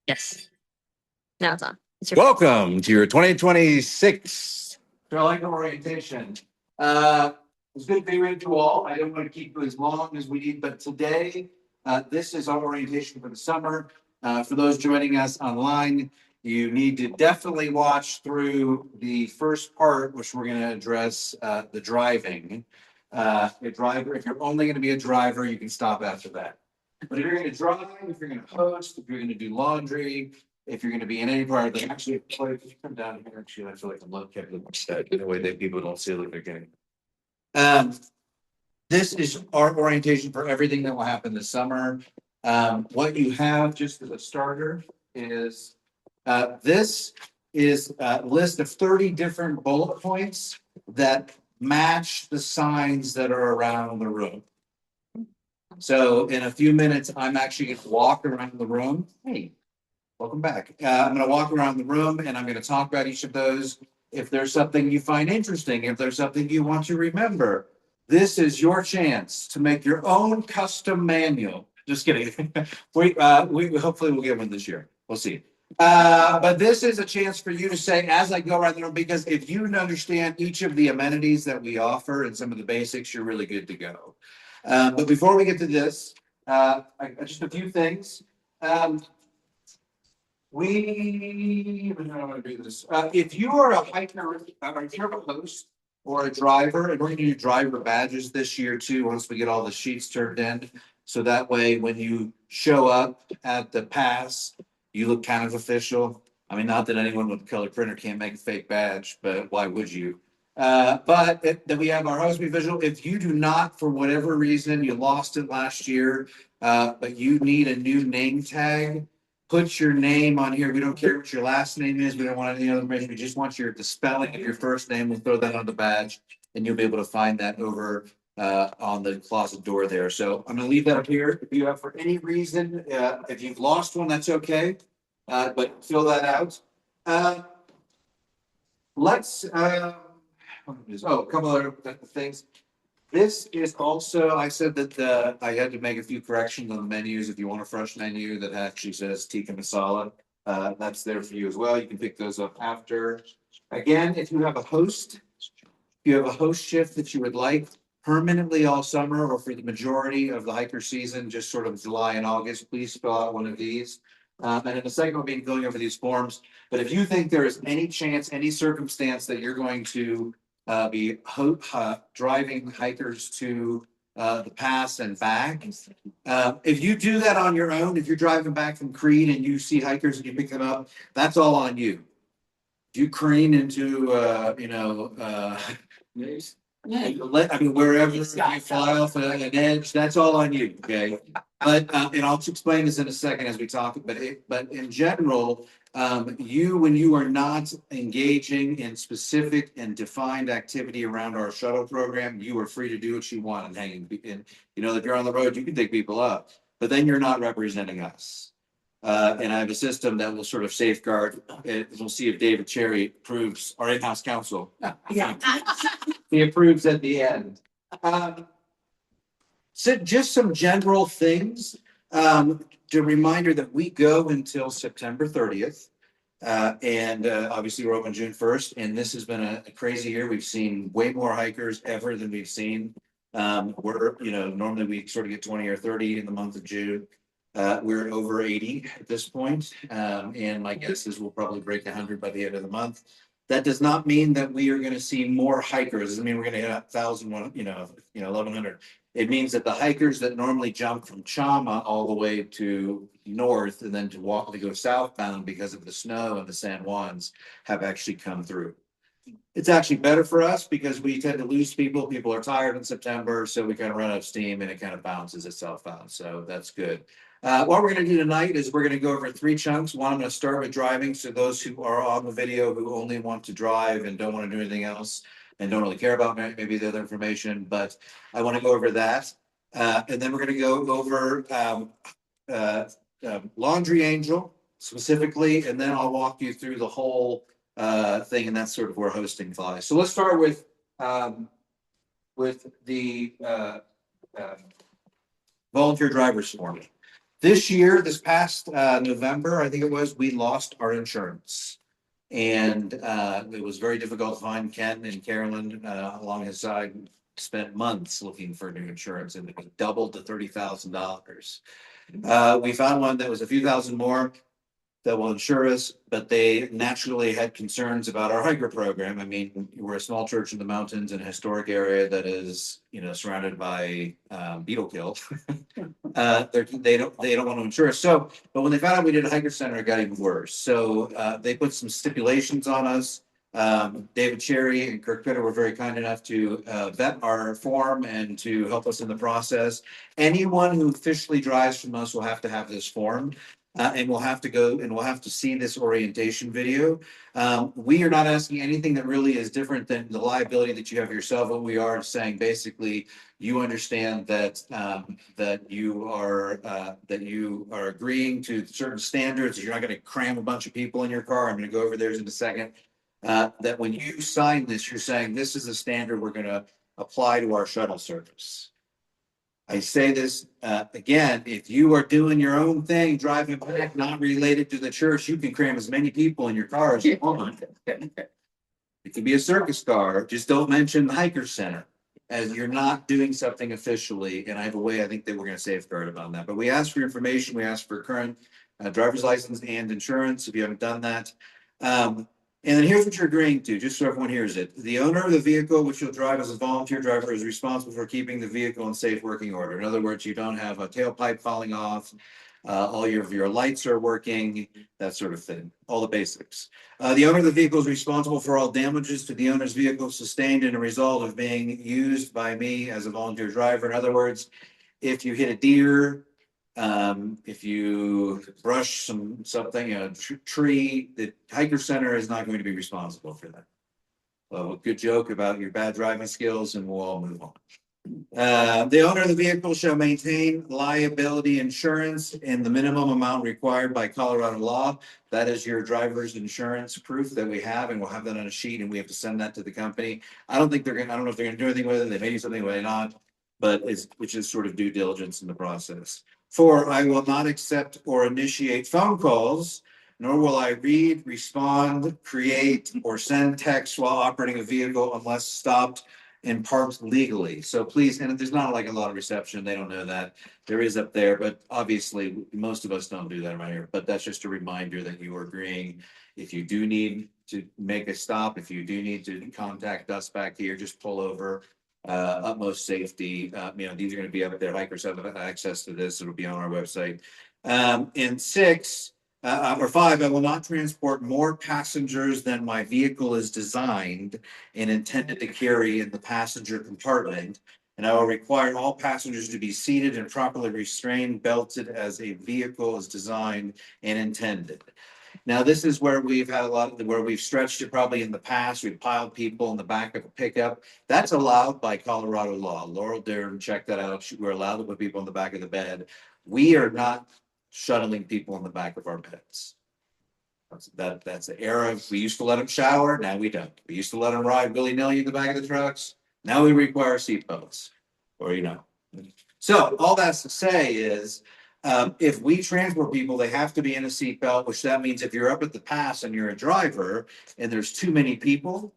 Yes. Now it's on. Welcome to your 2026 Trail Hiker Orientation. It's good to be with you all. I don't want to keep you as long as we need, but today, this is our orientation for the summer. For those joining us online, you need to definitely watch through the first part, which we're going to address the driving. If you're only going to be a driver, you can stop after that. But if you're going to drive, if you're going to host, if you're going to do laundry, if you're going to be in any part of the, actually, if you come down here, actually, I feel like I'm looking at the way that people don't see what they're getting. This is our orientation for everything that will happen this summer. What you have just as a starter is this is a list of 30 different bullet points that match the signs that are around the room. So in a few minutes, I'm actually going to walk around the room. Hey, welcome back. I'm going to walk around the room and I'm going to talk about each of those. If there's something you find interesting, if there's something you want to remember, this is your chance to make your own custom manual. Just kidding. we hopefully we'll get one this year. We'll see. But this is a chance for you to say, as I go around the room, because if you understand each of the amenities that we offer and some of the basics, you're really good to go. But before we get to this, just a few things. We, I don't want to do this. If you are a hiker, if you're a host or a driver, and we're going to do driver badges this year too, once we get all the sheets turned in. So that way, when you show up at the pass, you look kind of official. I mean, not that anyone with a color printer can't make a fake badge, but why would you? Then we have our host visual. If you do not, for whatever reason, you lost it last year, but you need a new name tag, put your name on here. We don't care what your last name is. We don't want any other information. We just want the spelling of your first name. We'll throw that on the badge and you'll be able to find that over on the closet door there. So I'm going to leave that up here. If you have, for any reason, if you've lost one, that's okay. But fill that out. Let's, a couple other things. This is also, I said that I had to make a few corrections on the menus. If you want a fresh menu that actually says tikka masala, that's there for you as well. You can pick those up after. Again, if you have a host, shift that you would like permanently all summer or for the majority of the hiker season, just sort of July and August, please fill out one of these. And in a second, we'll be going over these forms. But if you think there is any chance, any circumstance that you're going to be driving hikers to the pass and back. If you do that on your own, if you're driving back from Creed and you see hikers and you pick them up, that's all on you. If you careen into, wherever you fly off an edge, that's all on you, okay? But, and I'll explain this in a second as we talk, but in general, when you are not engaging in specific and defined activity around our shuttle program, you are free to do what you want and hang. And if you're on the road, you can pick people up, but then you're not representing us. And I have a system that will sort of safeguard it. We'll see if David Cherry approves, our in-house counsel. Yeah. He approves at the end. So just some general things. To reminder that we go until September 30th. And obviously we're open June 1st. And this has been a crazy year. We've seen way more hikers ever than we've seen. Normally we sort of get 20 or 30 in the month of June. We're over 80 at this point. And my guess is we'll probably break 100 by the end of the month. That does not mean that we are going to see more hikers. It doesn't mean we're going to hit 1,000, 1,100. It means that the hikers that normally jump from Chama all the way to north and then to go southbound because of the snow and the San Juans have actually come through. It's actually better for us because we tend to lose people. People are tired in September, so we kind of run out of steam and it kind of balances itself out. So that's good. What we're going to do tonight is we're going to go over 3 chunks. One, I'm going to start with driving. So those who are on the video who only want to drive and don't want to do anything else and don't really care about maybe the other information, but I want to go over that. And then we're going to go over Laundry Angel specifically, and then I'll walk you through the whole thing, and that's sort of where hosting flies. So let's start with the volunteer drivers form. This year, this past November, I think it was, we lost our insurance. And it was very difficult to find. Ken and Carolyn along his side spent months looking for new insurance, and it doubled to $30,000. We found one that was a few thousand more that will insure us, but they naturally had concerns about our hiker program. I mean, we're a small church in the mountains in a historic area that is, surrounded by beetle kill. They don't want to insure us. So, but when they found out we did a hiker center, it got even worse. So they put some stipulations on us. David Cherry and Kirk Pitter were very kind enough to vet our form and to help us in the process. Anyone who officially drives from us will have to have this form. And we'll have to go and we'll have to see this orientation video. We are not asking anything that really is different than the liability that you have yourself. What we are saying, basically, you understand that that you are agreeing to certain standards. You're not going to cram a bunch of people in your car. I'm going to go over theirs in a second. That when you sign this, you're saying this is a standard we're going to apply to our shuttle service. I say this again, if you are doing your own thing, driving back, not related to the church, you can cram as many people in your car as you want. It can be a circus car, just don't mention the hiker center, as you're not doing something officially. And I have a way I think that we're going to safeguard about that. But we ask for information, we ask for current driver's license and insurance if you haven't done that. And then here's what you're agreeing to, just so everyone hears it. The owner of the vehicle, which you'll drive as a volunteer driver, is responsible for keeping the vehicle in safe working order. In other words, you don't have a tailpipe falling off, all of your lights are working, that sort of thing, all the basics. The owner of the vehicle is responsible for all damages to the owner's vehicle sustained in a result of being used by me as a volunteer driver. In other words, if you hit a deer, if you brush something, a tree, the hiker center is not going to be responsible for that. Well, a good joke about your bad driving skills, and we'll all move on. The owner of the vehicle shall maintain liability insurance in the minimum amount required by Colorado law. That is your driver's insurance proof that we have, and we'll have that on a sheet, and we have to send that to the company. I don't know if they're gonna do anything with it. They may do something, may not, but which is sort of due diligence in the process. 4, I will not accept or initiate phone calls, nor will I read, respond, create, or send text while operating a vehicle unless stopped and parked legally. So please, and there's not like a lot of reception, they don't know that. There is up there, but obviously most of us don't do that right here. But that's just a reminder that you are agreeing. If you do need to make a stop, if you do need to contact us back here, just pull over. Utmost safety. These are going to be up there. Hikers have access to this. It'll be on our website. And 6 or 5, I will not transport more passengers than my vehicle is designed and intended to carry in the passenger compartment. And I will require all passengers to be seated and properly restrained, belted as a vehicle is designed and intended. Now, this is where we've had where we've stretched it probably in the past. We've piled people in the back of a pickup. That's allowed by Colorado law. Laurel Durham, check that out. We're allowed to put people in the back of the bed. We are not shuttling people in the back of our beds. That's the era. We used to let them shower. Now we don't. We used to let them ride willy-nilly in the back of the trucks. Now we require seatbelts, So all that's to say is, if we transport people, they have to be in a seatbelt, which that means if you're up at the pass and you're a driver and there's too many people,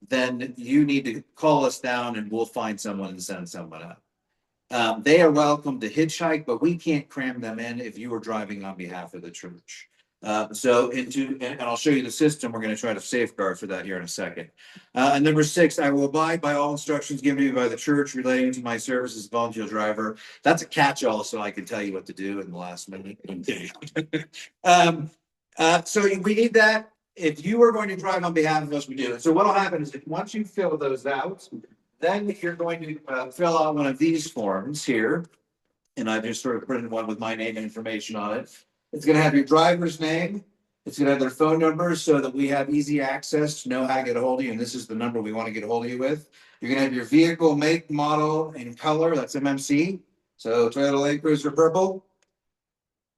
then you need to call us down and we'll find someone and send someone up. They are welcome to hitchhike, but we can't cram them in if you are driving on behalf of the church. And I'll show you the system. We're going to try to safeguard for that here in a second. And number 6, I will abide by all instructions given to me by the church relating to my service as a volunteer driver. That's a catch-all, so I can tell you what to do in the last minute. So we need that. If you are going to drive on behalf of us, we do it. So what will happen is that once you fill those out, then you're going to fill out one of these forms here. And I just sort of printed one with my name and information on it. It's going to have your driver's name. It's going to have their phone number so that we have easy access to know how to get a hold of you. And this is the number we want to get a hold of you with. You're going to have your vehicle make, model, and color. That's MMC. So Toyota Land Cruiser purple.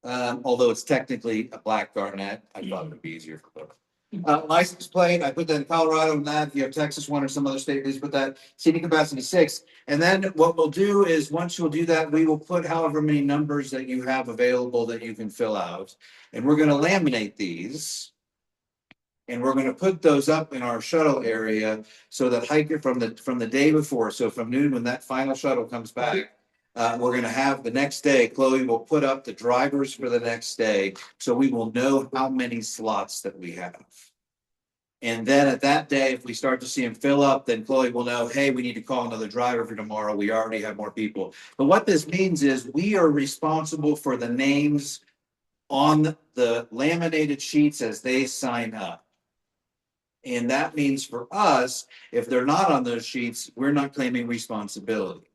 Although it's technically a black Garnet, I thought it would be easier for both. License plate, I put that in Colorado and that, if you have Texas one or some other state, please put that seating capacity 6. And then what we'll do is, once you'll do that, we will put however many numbers that you have available that you can fill out. And we're gonna laminate these. And we're gonna put those up in our shuttle area so that hiker from the day before, so from noon when that final shuttle comes back. We're gonna have the next day, Chloe will put up the drivers for the next day, so we will know how many slots that we have. And then at that day, if we start to see them fill up, then Chloe will know, hey, we need to call another driver for tomorrow. We already have more people. But what this means is we are responsible for the names on the laminated sheets as they sign up. And that means for us, if they're not on those sheets, we're not claiming responsibility.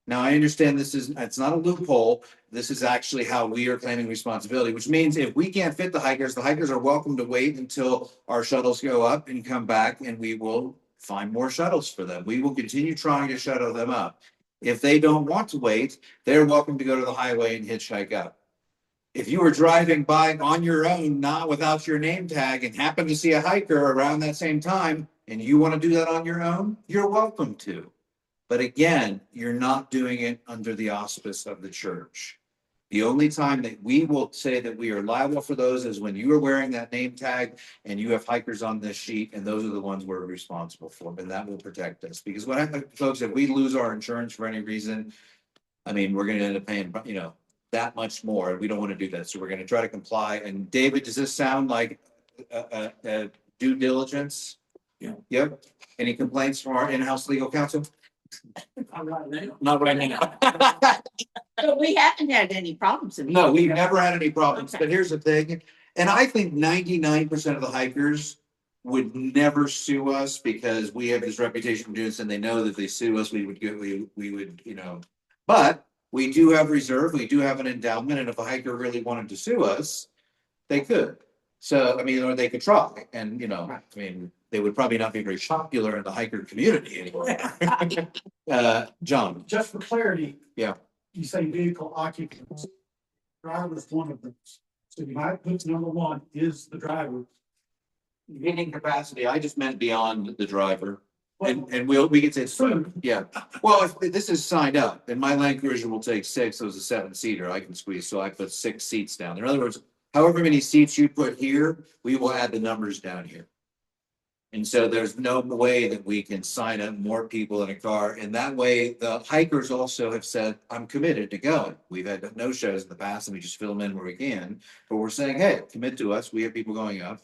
Now, I understand it's not a loophole. This is actually how we are claiming responsibility, which means if we can't fit the hikers are welcome to wait until our shuttles go up and come back, and we will find more shuttles for them. We will continue trying to shuttle them up. If they don't want to wait, they're welcome to go to the highway and hitchhike up. If you were driving by on your own, not without your name tag, and happen to see a hiker around that same time, and you want to do that on your own, you're welcome to. But again, you're not doing it under the auspice of the church. The only time that we will say that we are liable for those is when you are wearing that name tag and you have hikers on this sheet, and those are the ones we're responsible for, and that will protect us. Because what happens, folks, if we lose our insurance for any reason, I mean, we're gonna end up paying, that much more. We don't want to do that. So we're gonna try to comply. And David, does this sound like a due diligence? Yeah. Yep. Any complaints from our in-house legal counsel? Not right now. But we haven't had any problems. No, we've never had any problems, but here's the thing, and I think 99% of the hikers would never sue us because we have this reputation of doing this, and they know that if they sue us, we would, but we do have reserve, we do have an endowment, and if a hiker really wanted to sue us, they could. So, I mean, or they could try, and, they would probably not be very popular in the hiker community anymore. John, Just for clarity. Yeah. You say vehicle occupants. Driver is one of them. So you might put number one is the driver. meaning capacity, I just meant beyond the driver. Well, And we can say, Food. yeah, well, if this is signed up, and my Land Cruiser will take 6, so it's a 7-seater, I can squeeze, so I put 6 seats down there. In other words, however many seats you put here, we will add the numbers down here. And so there's no way that we can sign up more people in a car, and that way, the hikers also have said, I'm committed to going. We've had no shows in the past, and we just fill them in where we can, but we're saying, hey, commit to us, we have people going up.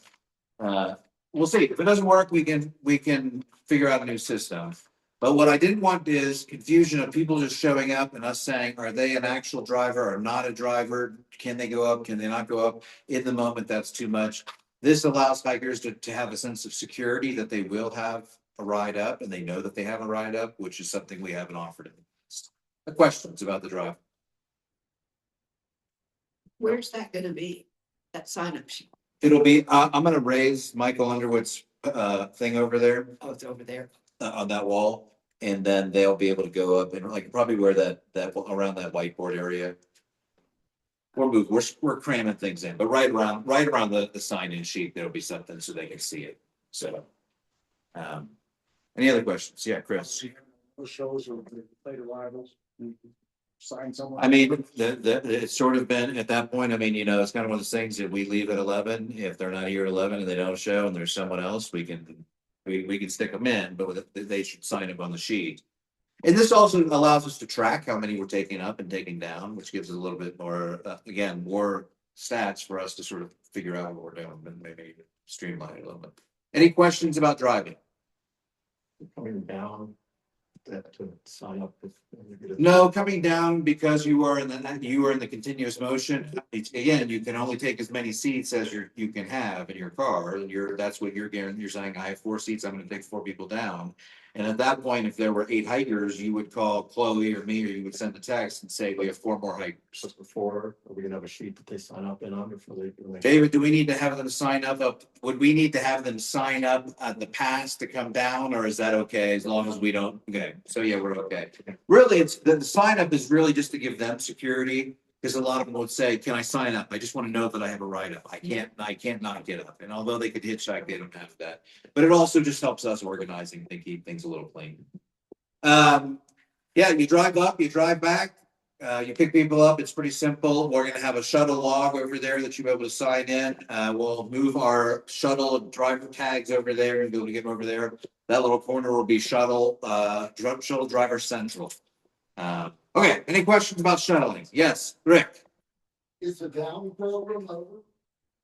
We'll see, if it doesn't work, we can figure out a new system. But what I didn't want is confusion of people just showing up and us saying, are they an actual driver or not a driver? Can they go up? Can they not go up? In the moment, that's too much. This allows hikers to have a sense of security that they will have a ride up, and they know that they have a ride up, which is something we haven't offered in the past. Questions about the drive? Where's that gonna be? That sign up sheet? It'll be, I'm gonna raise Michael Underwood's thing over there. Oh, it's over there. On that wall, and then they'll be able to go up and probably where that around that whiteboard area. We're cramming things in, but right around the sign-in sheet, there'll be something so they can see it. So, any other questions? Yeah, Chris. Shows or late arrivals. Sign someone. I mean, it's sort of been at that point, I mean, it's kind of one of those things that we leave at 11, if they're not here at 11 and they don't show and there's someone else, we can stick them in, but they should sign up on the sheet. And this also allows us to track how many we're taking up and taking down, which gives us a little bit more, again, more stats for us to sort of figure out what we're doing and maybe streamline it a little bit. Any questions about driving? Coming down. To sign up. No, coming down because you are in the continuous motion. Again, you can only take as many seats as you can have in your car, and that's what you're saying, I have 4 seats, I'm gonna take 4 people down. And at that point, if there were 8 hikers, you would call Chloe or me, or you would send a text and say, we have 4 more hikers. Just before, are we gonna have a sheet that they sign up in on before they? David, do we need to have them sign up? Would we need to have them sign up at the pass to come down, or is that okay as long as we don't? Okay, so yeah, we're okay. Really, it's the sign up is really just to give them security. Because a lot of them would say, can I sign up? I just want to know that I have a ride up. I can't not get up. And although they could hitchhike, they don't have that. But it also just helps us organizing and keep things a little clean. Yeah, you drive up, you drive back, you pick people up. It's pretty simple. We're going to have a shuttle log over there that you'll be able to sign in. We'll move our shuttle driver tags over there and be able to get them over there. That little corner will be shuttle driver central. Okay, any questions about shuttling? Yes, Rick. Is the town program over?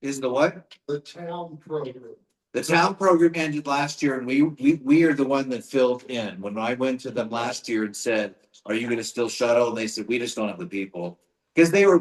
Is the what? The town program. The town program ended last year, and we are the one that filled in. When I went to them last year and said, "Are you going to still shuttle?" and they said, "We just don't have the people," because they were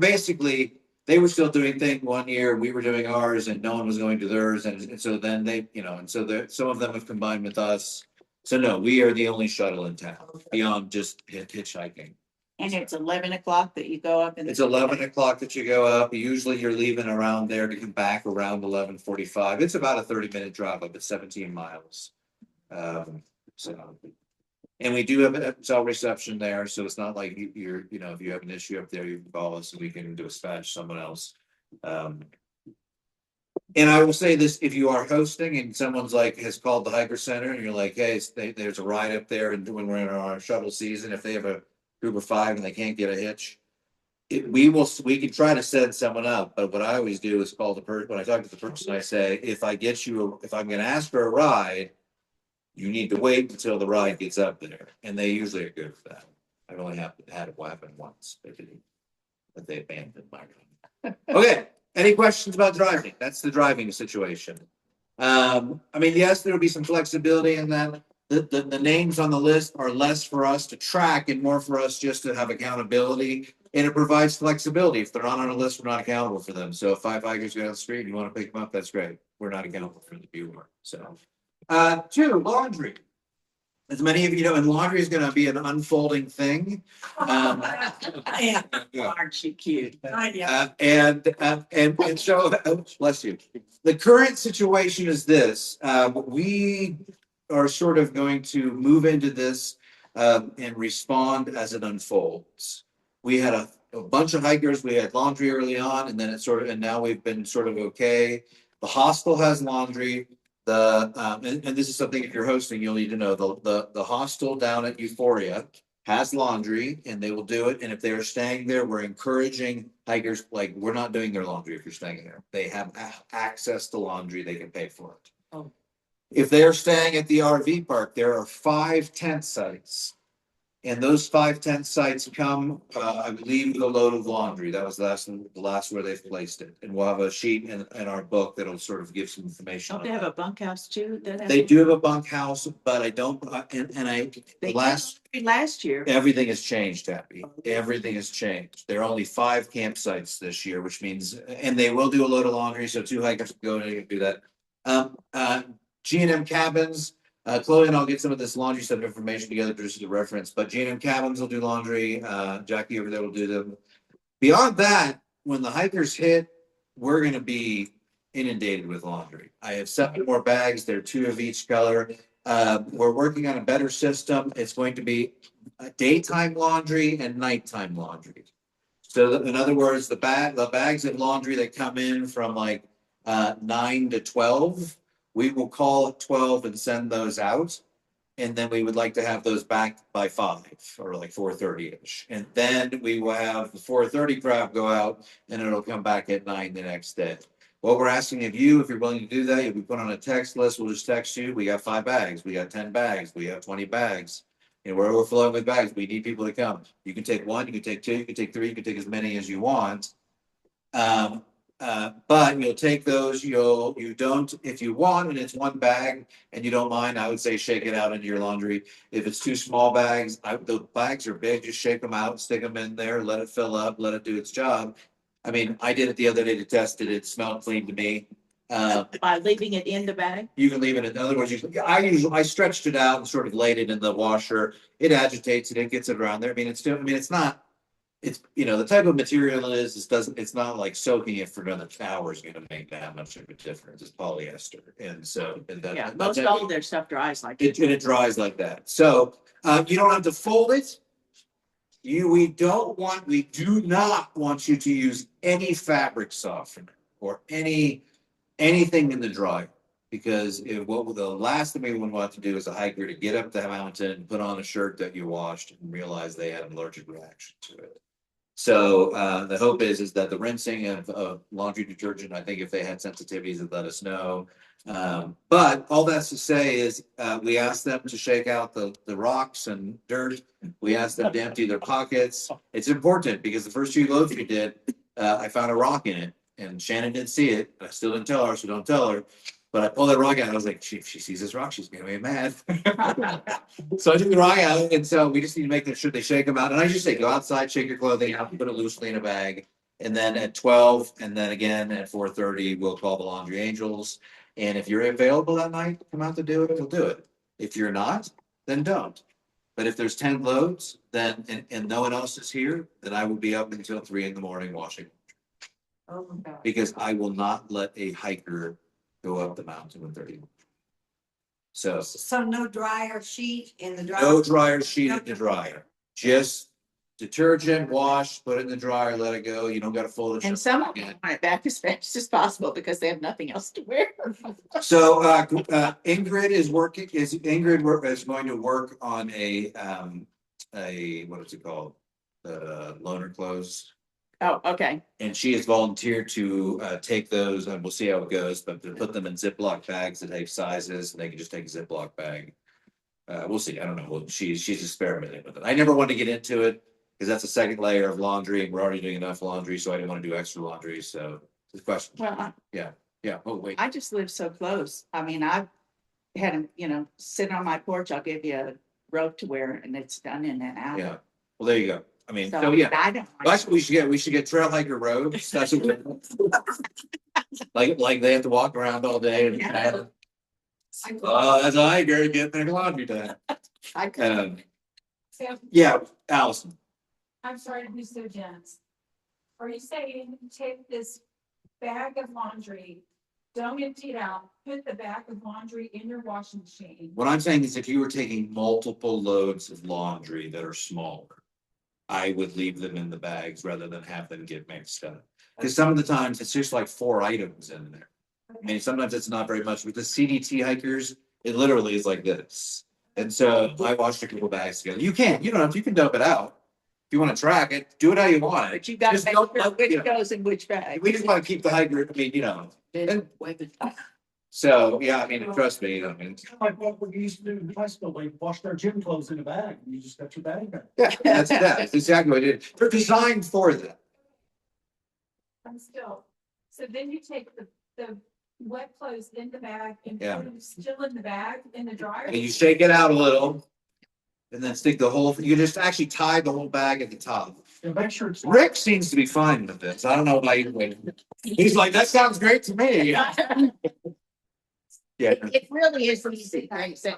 still doing things one year, we were doing ours, and no one was going to theirs, and so then they, and so some of them have combined with us. So no, we are the only shuttle in town beyond just hitchhiking. And it's 11 o'clock that you go up and. It's 11 o'clock that you go up. Usually you're leaving around there to come back around 11:45. It's about a 30-minute drive up at 17 miles. So, and we do have a cell reception there, so it's not like you're, if you have an issue up there, you can call us and we can dispatch someone else. And I will say this, if you are hosting and someone's has called the hiker center and you're like, hey, there's a ride up there, and when we're in our shuttle season, if they have a group of 5 and they can't get a hitch, we can try to send someone up. But what I always do is call the person. When I talk to the person, I say, if I'm going to ask for a ride, you need to wait until the ride gets up there. And they usually are good for that. I've only had it happen once, but they abandoned my ride. Okay. Any questions about driving? That's the driving situation. Yes, there will be some flexibility in that. The names on the list are less for us to track and more for us just to have accountability. And it provides flexibility. If they're not on a list, we're not accountable for them. So if 5 hikers go down the street and you want to pick them up, that's great. We're not accountable for the viewer. So, 2, laundry. As many of you know, and laundry is going to be an unfolding thing. Yeah, aren't you cute? And so, bless you. The current situation is this: we are sort of going to move into this and respond as it unfolds. We had a bunch of hikers. We had laundry early on, and then and now we've been sort of okay. The hostel has laundry. And this is something, if you're hosting, you'll need to know. The hostel down at Euphoria has laundry, and they will do it. And if they're staying there, we're encouraging hikers. We're not doing their laundry if you're staying there. They have access to laundry. They can pay for it. Oh. If they're staying at the RV park, there are 5 tent sites. And those 5 tent sites come, I believe, with a load of laundry. That was the last where they've placed it. And we'll have a sheet in our book that'll sort of give some information. Don't they have a bunkhouse too? They do have a bunkhouse, but I don't. Last year. Everything has changed, Happy. Everything has changed. There are only 5 campsites this year, which means, and they will do a load of laundry, so 2 hikers can go in and do that. G&M cabins. Chloe and I'll get some of this laundry stuff information together just as a reference, but G&M cabins will do laundry. Jackie over there will do them. Beyond that, when the hikers hit, we're going to be inundated with laundry. I have 7 more bags. They're 2 of each color. We're working on a better system. It's going to be daytime laundry and nighttime laundry. So in other words, the bags of laundry that come in from 9 to 12, we will call at 12 and send those out. And then we would like to have those back by 5 or 4:30-ish. And then we will have the 4:30 crowd go out and it'll come back at 9 the next day. What we're asking of you, if you're willing to do that, you'll be put on a text list. We'll just text you. We got 5 bags. We got 10 bags. We have 20 bags. We're overflowing with bags. We need people to come. You can take 1, you can take 2, you can take 3, you can take as many as you want. But you'll take those, you don't, if you want, and it's 1 bag and you don't mind, I would say shake it out into your laundry. If it's 2 small bags, the bags are big, just shake them out, stick them in there, let it fill up, let it do its job. I did it the other day to test it. It smelled clean to me. By leaving it in the bag? You can leave it. In other words, I stretched it out and sort of laid it in the washer. It agitates it. It gets it around there. It's not. It's the type of material it's not like soaking it for another hour is going to make that much of a difference. It's polyester, and so most all of their stuff dries like it. And it dries like that. So you don't have to fold it. we do not want you to use any fabric softener or anything in the dryer. Because the last thing we would want to do is a hiker to get up the mountain and put on a shirt that you washed and realize they had an allergic reaction to it. So the hope is that the rinsing of laundry detergent, I think if they had sensitivities, they'd let us know. But all that's to say is we asked them to shake out the rocks and dirt. We asked them to empty their pockets. It's important because the first few loads we did, I found a rock in it, and Shannon didn't see it. I still didn't tell her, so don't tell her. But I pulled that rock out. I was like, if she sees this rock, she's gonna be mad. So I took the rock out, and so we just need to make sure they shake them out. And I just say, go outside, shake your clothing out, put it loosely in a bag. And then at 12, and then again at 4:30, we'll call the laundry angels. And if you're available that night, come out to do it, we'll do it. If you're not, then don't. But if there's 10 loads, then and no one else is here, then I will be up until 3 in the morning washing. Oh my God. Because I will not let a hiker go up the mountain with 30. So So no dryer sheet in the dryer? no dryer sheet in the dryer, just detergent, wash, put it in the dryer, let it go. You don't gotta fold it. And some of them want it back as fast as possible because they have nothing else to wear. So Ingrid is going to work on a what is it called? Loaner clothes. Oh, okay. And she has volunteered to take those, and we'll see how it goes, but to put them in Ziploc bags that have sizes, and they can just take a Ziploc bag. We'll see. I don't know. Well, she's experimenting with it. I never want to get into it because that's a second layer of laundry, and we're already doing enough laundry, so I didn't want to do extra laundry. So it's a question. Well, Yeah. Oh, wait. I just live so close. I mean, I've had them, sit on my porch. I'll give you a robe to wear and it's done in an hour. Yeah. Well, there you go. I mean, So so yeah. I don't. That's what we should get trail hiker robes. That's what like they have to walk around all day and Yeah. as a hiker get their laundry done. I could. Sam, Yeah, Allison. I'm sorry to be so dense. Are you saying take this bag of laundry, don't empty it out, put the bag of laundry in your washing machine? What I'm saying is if you were taking multiple loads of laundry that are smaller, I would leave them in the bags rather than have them get mixed up. Because some of the times it's just like 4 items in there. I mean, sometimes it's not very much. With the CDT hikers, it literally is like this. And so I washed a couple bags together. You can dump it out. If you want to track it, do it how you want it. But you got Just to don't- know which yeah. goes in which bag. We just want to keep the hiker, so, yeah, I mean, trust me, I mean. Like what we used to do in high school, they washed our gym clothes in a bag, and you just got your bag back. Yeah, that's exactly what it is. They're designed for that. I'm still, so then you take the wet clothes in the bag and Yeah. put them still in the bag in the dryer? And you shake it out a little. And then stick the whole, you just actually tie the whole bag at the top. And make sure it's. Rick seems to be fine with this. I don't know why he's like, that sounds great to me. Yeah. It really is easy.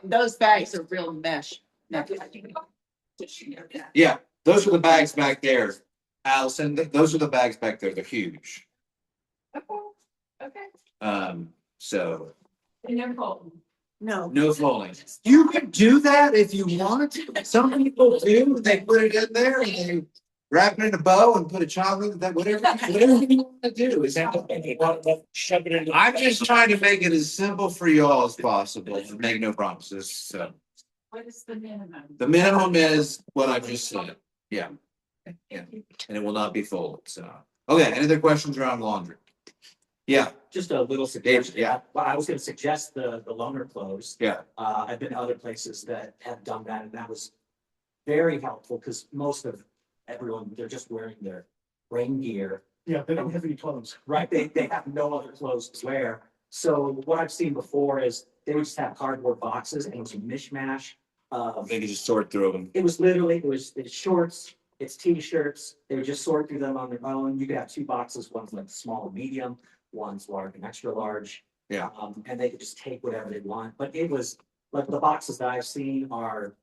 Those bags are real mesh. Yeah, those are the bags back there. Allison, those are the bags back there. They're huge. Okay, So and they're cold. No. no folding. You can do that if you want. Some people do. They put it in there and they wrap it in a bow and put a chocolate, that whatever you want to do. Is that Shove it in. I'm just trying to make it as simple for y'all as possible and make no promises. So What is the minimum? the minimum is what I just said. Yeah. Yeah. And it will not be folded. So, okay. Any other questions around laundry? Yeah. Just a little suggestion. Yeah. Well, I was gonna suggest the loaner clothes. Yeah. I've been to other places that have done that, and that was very helpful, because most of everyone, they're just wearing their rain gear. Yeah, they don't have any clothes. Right, they have no other clothes to wear. So what I've seen before is they would just have cardboard boxes, and it was a mishmash of, They can just sort through them. it was literally, it's shorts, it's t-shirts, they would just sort through them on their own. You could have 2 boxes, one's like small and medium, one's large and extra large. Yeah. And they could just take whatever they want, but it was, like, the boxes that I've seen are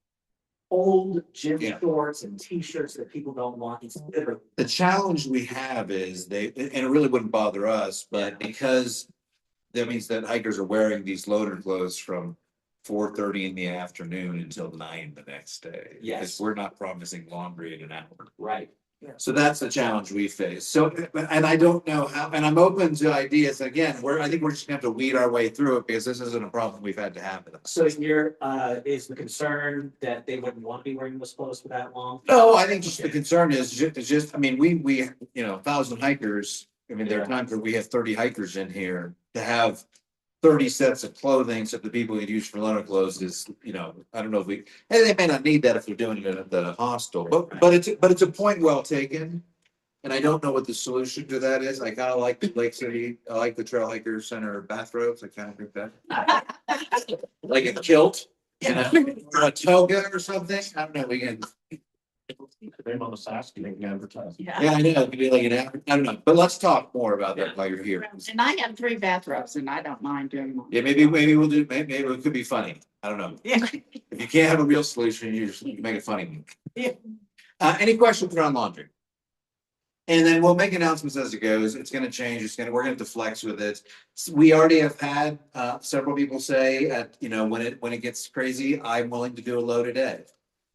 old gym Yeah. shorts and t-shirts that people don't want. It's literally, The challenge we have is and it really wouldn't bother us, but because that means that hikers are wearing these loader clothes from 4:30 in the afternoon until 9 the next day. Yes. Because we're not promising laundry in an hour. Right. So that's the challenge we face. So, and I don't know how, and I'm open to ideas. Again, I think we're just gonna have to weed our way through it because this isn't a problem we've had to have. So is the concern that they wouldn't want to be wearing those clothes for that long? No, I think just the concern is just, I mean, we, 1,000 hikers. I mean, there are Yeah. times where we have 30 hikers in here to have 30 sets of clothing, so the people would use for winter clothes is, I don't know if and they may not need that if they're doing it at the hostel, but it's a point well taken. And I don't know what the solution to that is. I kind of like the Lake City, I like the Trail Hikers Center bathrobes. I kind of think that. Like a kilt, or a toga or something. I don't know, we can. They're on the Sask, you can advertise. Yeah, I know, it could be like I don't know, but let's talk more about that while you're here. And I have 3 bathrobes and I don't mind doing them. Yeah, maybe we'll do, maybe it could be funny. I don't know. Yeah. If you can't have a real solution, you make it funny. Yeah. Any questions around laundry? And then we'll make announcements as it goes. It's gonna change. We're gonna have to flex with it. We already have had several people say when it gets crazy, I'm willing to do a load a day.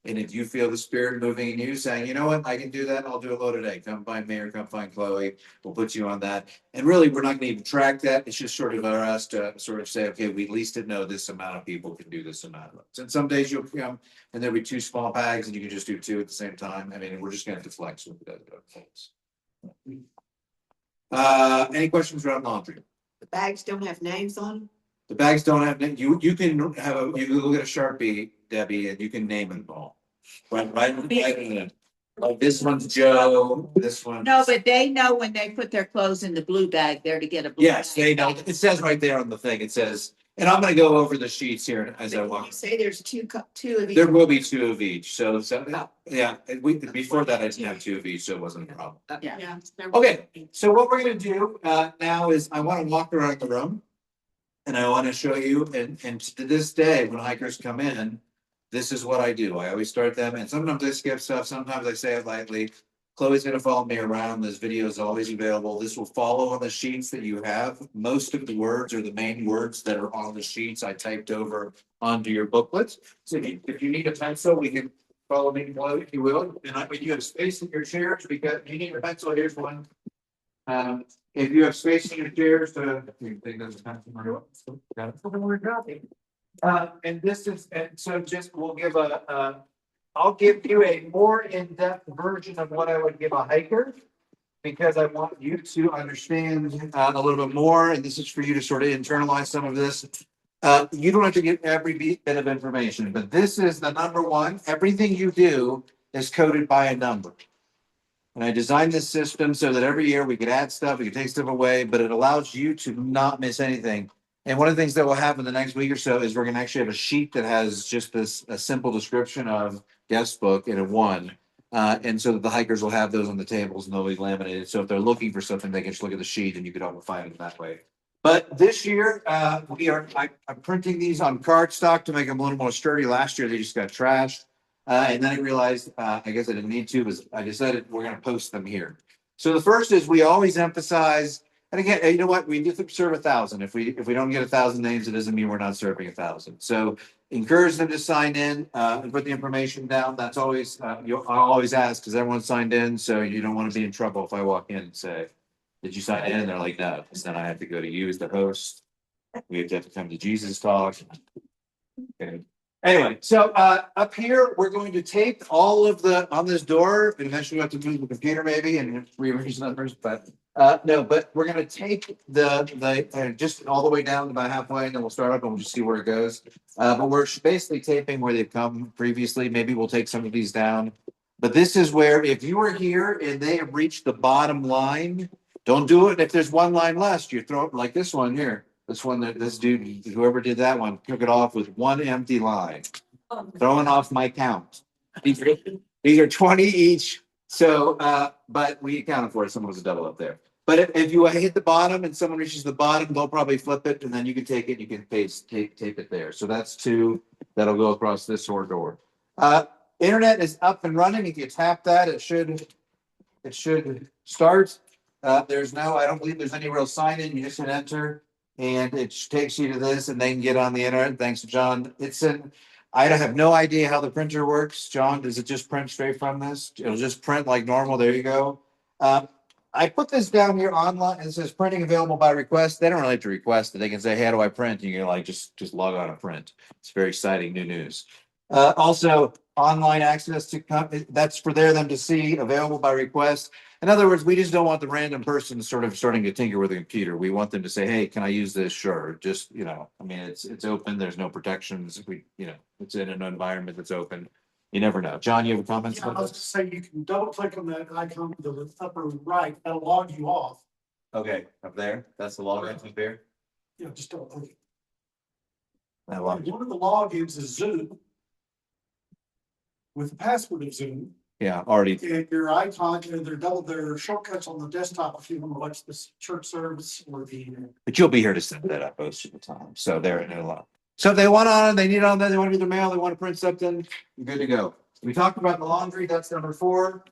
And if you feel the spirit moving in you saying, you know what, I can do that, I'll do a load a day. Come find me or come find Chloe. We'll put you on that. And really, we're not gonna even track that. It's just sort of for us to sort of say, okay, we at least didn't know this amount of people can do this amount of loads. And some days you'll come and there'll be 2 small bags and you can just do 2 at the same time. I mean, we're just gonna have to flex with those things. Any questions around laundry? The bags don't have names on them. The bags don't have, you can look at a Sharpie, Debbie, and you can name them all. Right in it. Like this one's Joe, this one. No, but they know when they put their clothes in the blue bag, they're to get a. Blue Yes, they know. It says right there on the thing, it says, and I'm gonna go over the sheets here as I walk. You say there's two of each. There will be 2 of each, so, yeah, before that, I didn't have 2 of each, so it wasn't a problem. Yeah. Okay, so what we're gonna do now is I wanna walk around the room. And I wanna show you, and to this day, when hikers come in, this is what I do. I always start them, and sometimes I skip stuff, sometimes I say it lightly. Chloe's gonna follow me around. This video is always available. This will follow on the sheets that you have. Most of the words are the main words that are on the sheets I typed over onto your booklets. So if you need a pencil, we can follow me, Chloe, if you will. And you have space in your chairs, because you need a pencil, here's one. If you have space in your chairs to. And this is, and so just, we'll give I'll give you a more in-depth version of what I would give a hiker. Because I want you to understand a little bit more, and this is for you to sort of internalize some of this. You don't have to get every bit of information, but this is the number one. Everything you do is coded by a number. And I designed this system so that every year we could add stuff, we could take stuff away, but it allows you to not miss anything. And one of the things that will happen the next week or so is we're gonna actually have a sheet that has just a simple description of guest book in a 1. And so that the hikers will have those on the tables and they'll be laminated. So if they're looking for something, they can just look at the sheet and you can all find it that way. But this year, I'm printing these on cardstock to make them a little more sturdy. Last year, they just got trashed. And then I realized, I guess I didn't need to, because I decided we're gonna post them here. So the first is we always emphasize, and again, you know what, we need to serve 1,000. If we don't get 1,000 names, it doesn't mean we're not serving 1,000. So encourage them to sign in and put the information down. That's always, I'll always ask, because everyone's signed in, so you don't want to be in trouble if I walk in and say, did you sign in? And they're like, no, because then I have to go to you as the host. We have to come to Jesus talk. Okay. Anyway, so up here, we're going to tape all of on this door, and eventually we have to move the computer maybe and rearrange numbers, but no, but we're gonna take the just all the way down to about halfway, and then we'll start up and we'll just see where it goes. But we're basically taping where they've come previously. Maybe we'll take some of these down. But this is where, if you are here and they have reached the bottom line, don't do it. If there's one line left, you throw it like this one here. This one, this dude, whoever did that one, took it off with 1 empty line. Throwing off my count. These are 20 each. So, but we accounted for it. Someone was a double up there. But if you hit the bottom and someone reaches the bottom, they'll probably flip it, and then you can take it. You can tape it there. So that's 2 that'll go across this door. Internet is up and running. If you tap that, it should start. I don't believe there's any real sign in. You just hit enter. and it takes you to this, and they can get on the internet. Thanks to John. I have no idea how the printer works. John, does it just print straight from this? It'll just print like normal. There you go. I put this down here online. It says printing available by request. They don't really have to request it. They can say, "Hey, how do I print?" You can like just log on and print. It's very exciting new news. Also, online access to that's for them to see, available by request. In other words, we just don't want the random person sort of starting to tinker with a computer. We want them to say, "Hey, can I use this?" Sure. Just, I mean, it's open. There's no protections. It's in an environment that's open. You never know. John, you have a comment? Yeah, I was just saying, you can double click on that icon to the upper right, that'll log you off. Okay, up there. That's the login up there. Yeah, just double click. I One love it. of the logins is Zoom. With the password of Zoom, Yeah, already. and your icon, and their shortcuts on the desktop if you want to watch this church service or the. But you'll be here to set that up most of the time. So they're in a lot. So if they want on, they need on, they want to get their mail, they want to print something, you're good to go. We talked about the laundry, that's number 4.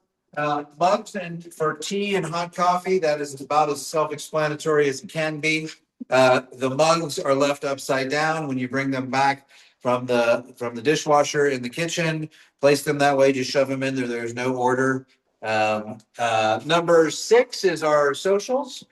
Mugs and for tea and hot coffee, that is about as self-explanatory as it can be. The mugs are left upside down when you bring them back from the dishwasher in the kitchen. Place them that way, just shove them in there. There's no order. Number 6 is our socials.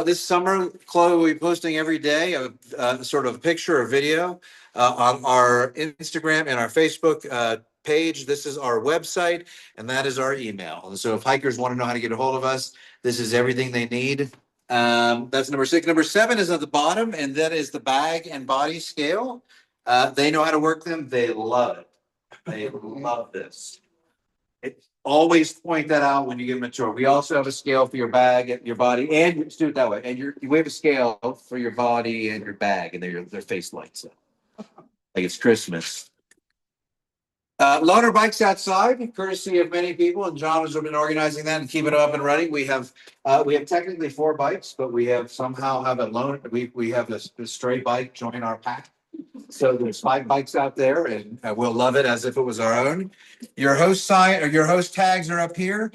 This summer, Chloe will be posting every day a sort of picture or video on our Instagram and our Facebook page. This is our website, and that is our email. And so if hikers want to know how to get a hold of us, this is everything they need. That's number 6. Number 7 is at the bottom, and that is the bag and body scale. They know how to work them. They love it. They love this. Always point that out when you get mature. We also have a scale for your bag, your body, and let's do it that way. And we have a scale for your body and your bag, and their face lights up like it's Christmas. Loaner bikes outside, courtesy of many people, and John has been organizing that and keeping it up and running. We have technically 4 bikes, but we have somehow have a loan. We have this stray bike join our pack. So there's 5 bikes out there, and we'll love it as if it was our own. Your host sign or your host tags are up here.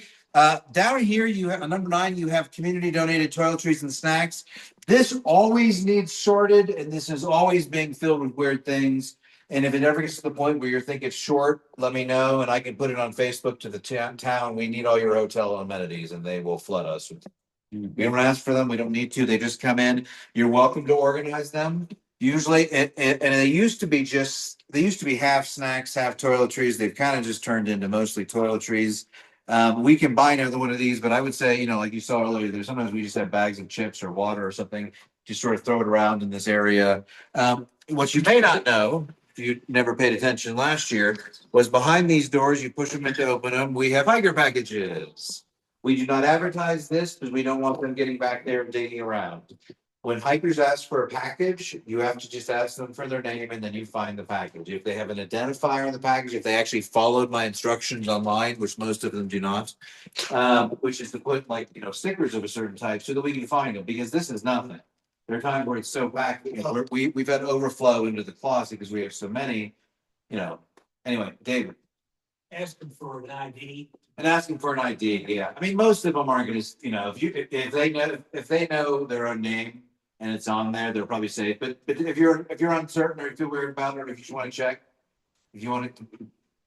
Down here, you have number 9. You have community donated toiletries and snacks. This always needs sorted, and this is always being filled with weird things. And if it ever gets to the point where you think it's short, let me know, and I can put it on Facebook to the town. We need all your hotel amenities, and they will flood us. We don't ask for them. We don't need to. They just come in. You're welcome to organize them. Usually, and they used to be half snacks, half toiletries. They've kind of just turned into mostly toiletries. We can buy another one of these, but I would say, like you saw earlier, there's sometimes we just have bags of chips or water or something. Just sort of throw it around in this area. What you may not know, if you never paid attention last year, was behind these doors, you push them in to open them. We have hiker packages. We do not advertise this because we don't want them getting back there and digging around. When hikers ask for a package, you have to just ask them for their name and then you find the package. If they have an identifier on the package, if they actually followed my instructions online, which most of them do not, which is to put stickers of a certain type so that we can find them, because this is nothing. There are times where it's so packed, we've had overflow into the closet because we have so many, Anyway, David. Asking for an ID. And asking for an ID, yeah. I mean, most of them aren't going to, if they know their own name and it's on there, they'll probably say it. But if you're uncertain or you feel weird about it, or if you just want to check, if you want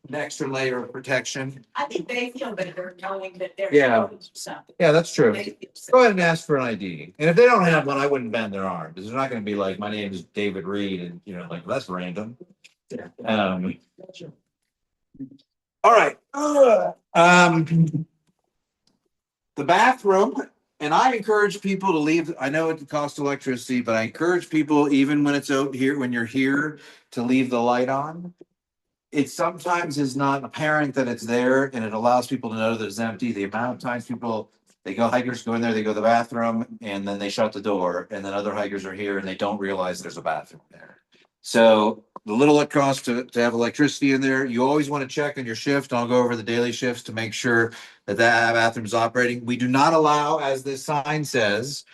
an extra layer of protection. I think they feel better knowing that they're. Yeah. Something. Yeah, that's true. They feel safe. Go ahead and ask for an ID. And if they don't have one, I wouldn't bend their arm, because they're not going to be like, my name is David Reed, and that's random. All right. The bathroom, and I encourage people to leave. I know it costs electricity, but I encourage people, even when it's out here, when you're here, to leave the light on. It sometimes is not apparent that it's there, and it allows people to know that it's empty. The amount of times hikers go in there, they go to the bathroom, and then they shut the door, and then other hikers are here and they don't realize there's a bathroom there. So the little it costs to have electricity in there, you always want to check on your shift. I'll go over the daily shifts to make sure that bathroom is operating. We do not allow, as this sign says,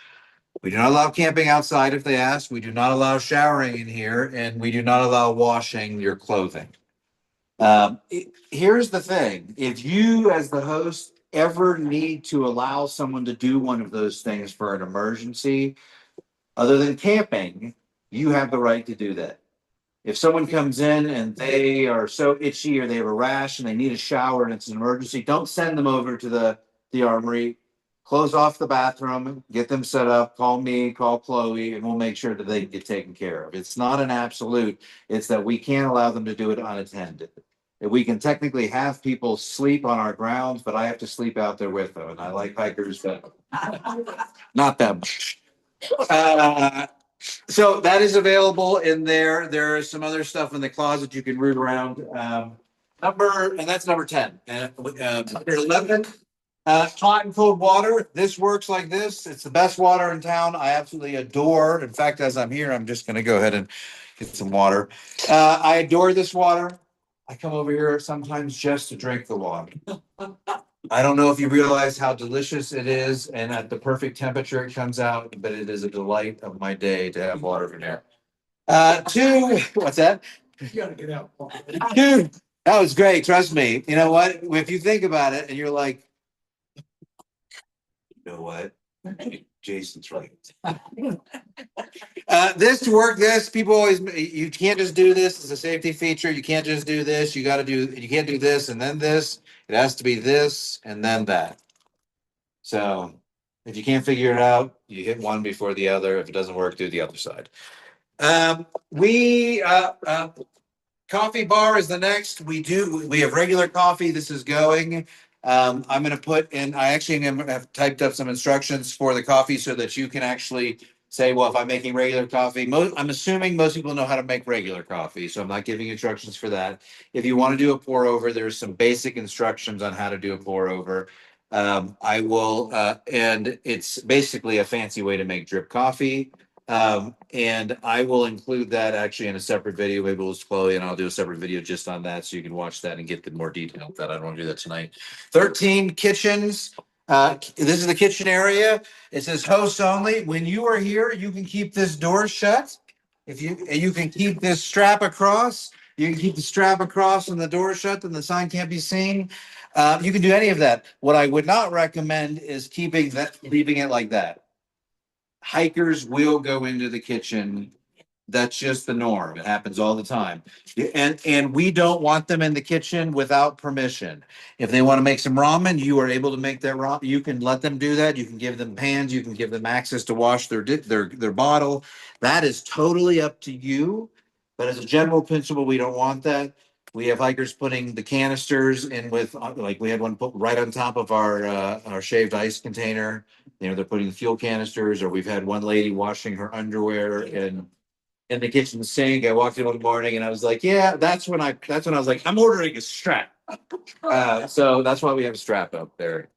we do not allow camping outside if they ask. We do not allow showering in here, and we do not allow washing your clothing. Here's the thing. If you, as the host, ever need to allow someone to do one of those things for an emergency, Other than camping, you have the right to do that. If someone comes in and they are so itchy or they have a rash and they need a shower and it's an emergency, don't send them over to the armory. Close off the bathroom, get them set up, call me, call Chloe, and we'll make sure that they get taken care of. It's not an absolute, it's that we can't allow them to do it unattended. We can technically have people sleep on our grounds, but I have to sleep out there with them, and I like hikers, but not that much. So that is available in there. There is some other stuff in the closet you can root around. And that's number 10. Number 11, hot and cold water. This works like this. It's the best water in town. I absolutely adore. In fact, as I'm here, I'm just going to go ahead and get some water. I adore this water. I come over here sometimes just to drink the water. I don't know if you realize how delicious it is and at the perfect temperature it comes out, but it is a delight of my day to have water from there. Two, what's that? You gotta get out. Two, that was great. Trust me. You know what? If you think about it and you're like, you know what? Jason's right. This to work this, people always, you can't just do this as a safety feature. You can't just do this. You can't do this and then this. It has to be this and then that. So if you can't figure it out, you hit one before the other. If it doesn't work, do the other side. Coffee bar is the next. We have regular coffee. This is going. I'm going to put in, I actually have typed up some instructions for the coffee so that you can actually say, well, if I'm making regular coffee, I'm assuming most people know how to make regular coffee, so I'm not giving instructions for that. If you want to do a pour over, there's some basic instructions on how to do a pour over. I will, and it's basically a fancy way to make drip coffee. And I will include that actually in a separate video. Maybe we'll Chloe and I'll do a separate video just on that so you can watch that and get the more detail of that. I don't want to do that tonight. 13 kitchens. This is the kitchen area. It says hosts only. When you are here, you can keep this door shut. You can keep this strap across. You can keep the strap across and the door shut and the sign can't be seen. You can do any of that. What I would not recommend is leaving it like that. Hikers will go into the kitchen. That's just the norm. It happens all the time. And we don't want them in the kitchen without permission. If they want to make some ramen, you are able to make that ramen. You can let them do that. You can give them pans. You can give them access to wash their bottle. That is totally up to you. But as a general principle, we don't want that. We have hikers putting the canisters in with, like we had one put right on top of our shaved ice container. You know, they're putting the fuel canisters, or we've had one lady washing her underwear in the kitchen sink. I walked in one morning and I was like, yeah, that's when I was like, I'm ordering a strap. So that's why we have a strap up there.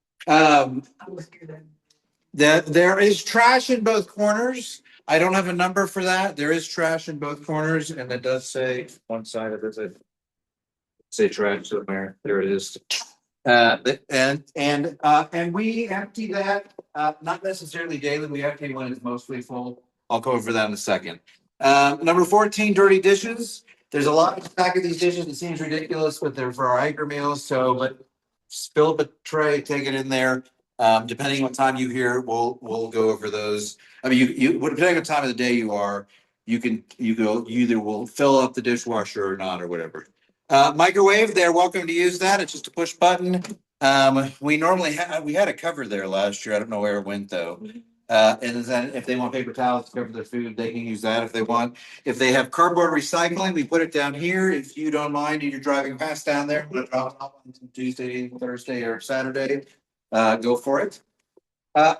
There is trash in both corners. I don't have a number for that. There is trash in both corners, and it does say one side of it. Say trash somewhere. There it is. And we empty that, not necessarily daily. We empty when it's mostly full. I'll go over that in a second. Number 14, dirty dishes. There's a lot of back of these dishes. It seems ridiculous, but they're for our hiker meals. So fill up a tray, take it in there. Depending on what time you hear, we'll go over those. I mean, depending on the time of the day you are, you either will fill up the dishwasher or not or whatever. Microwave, they're welcome to use that. It's just a push button. We had a cover there last year. I don't know where it went though. And then if they want paper towels to cover their food, they can use that if they want. If they have cardboard recycling, we put it down here. If you don't mind and you're driving past down there, we'll drop it off on Tuesday, Thursday, or Saturday. Go for it.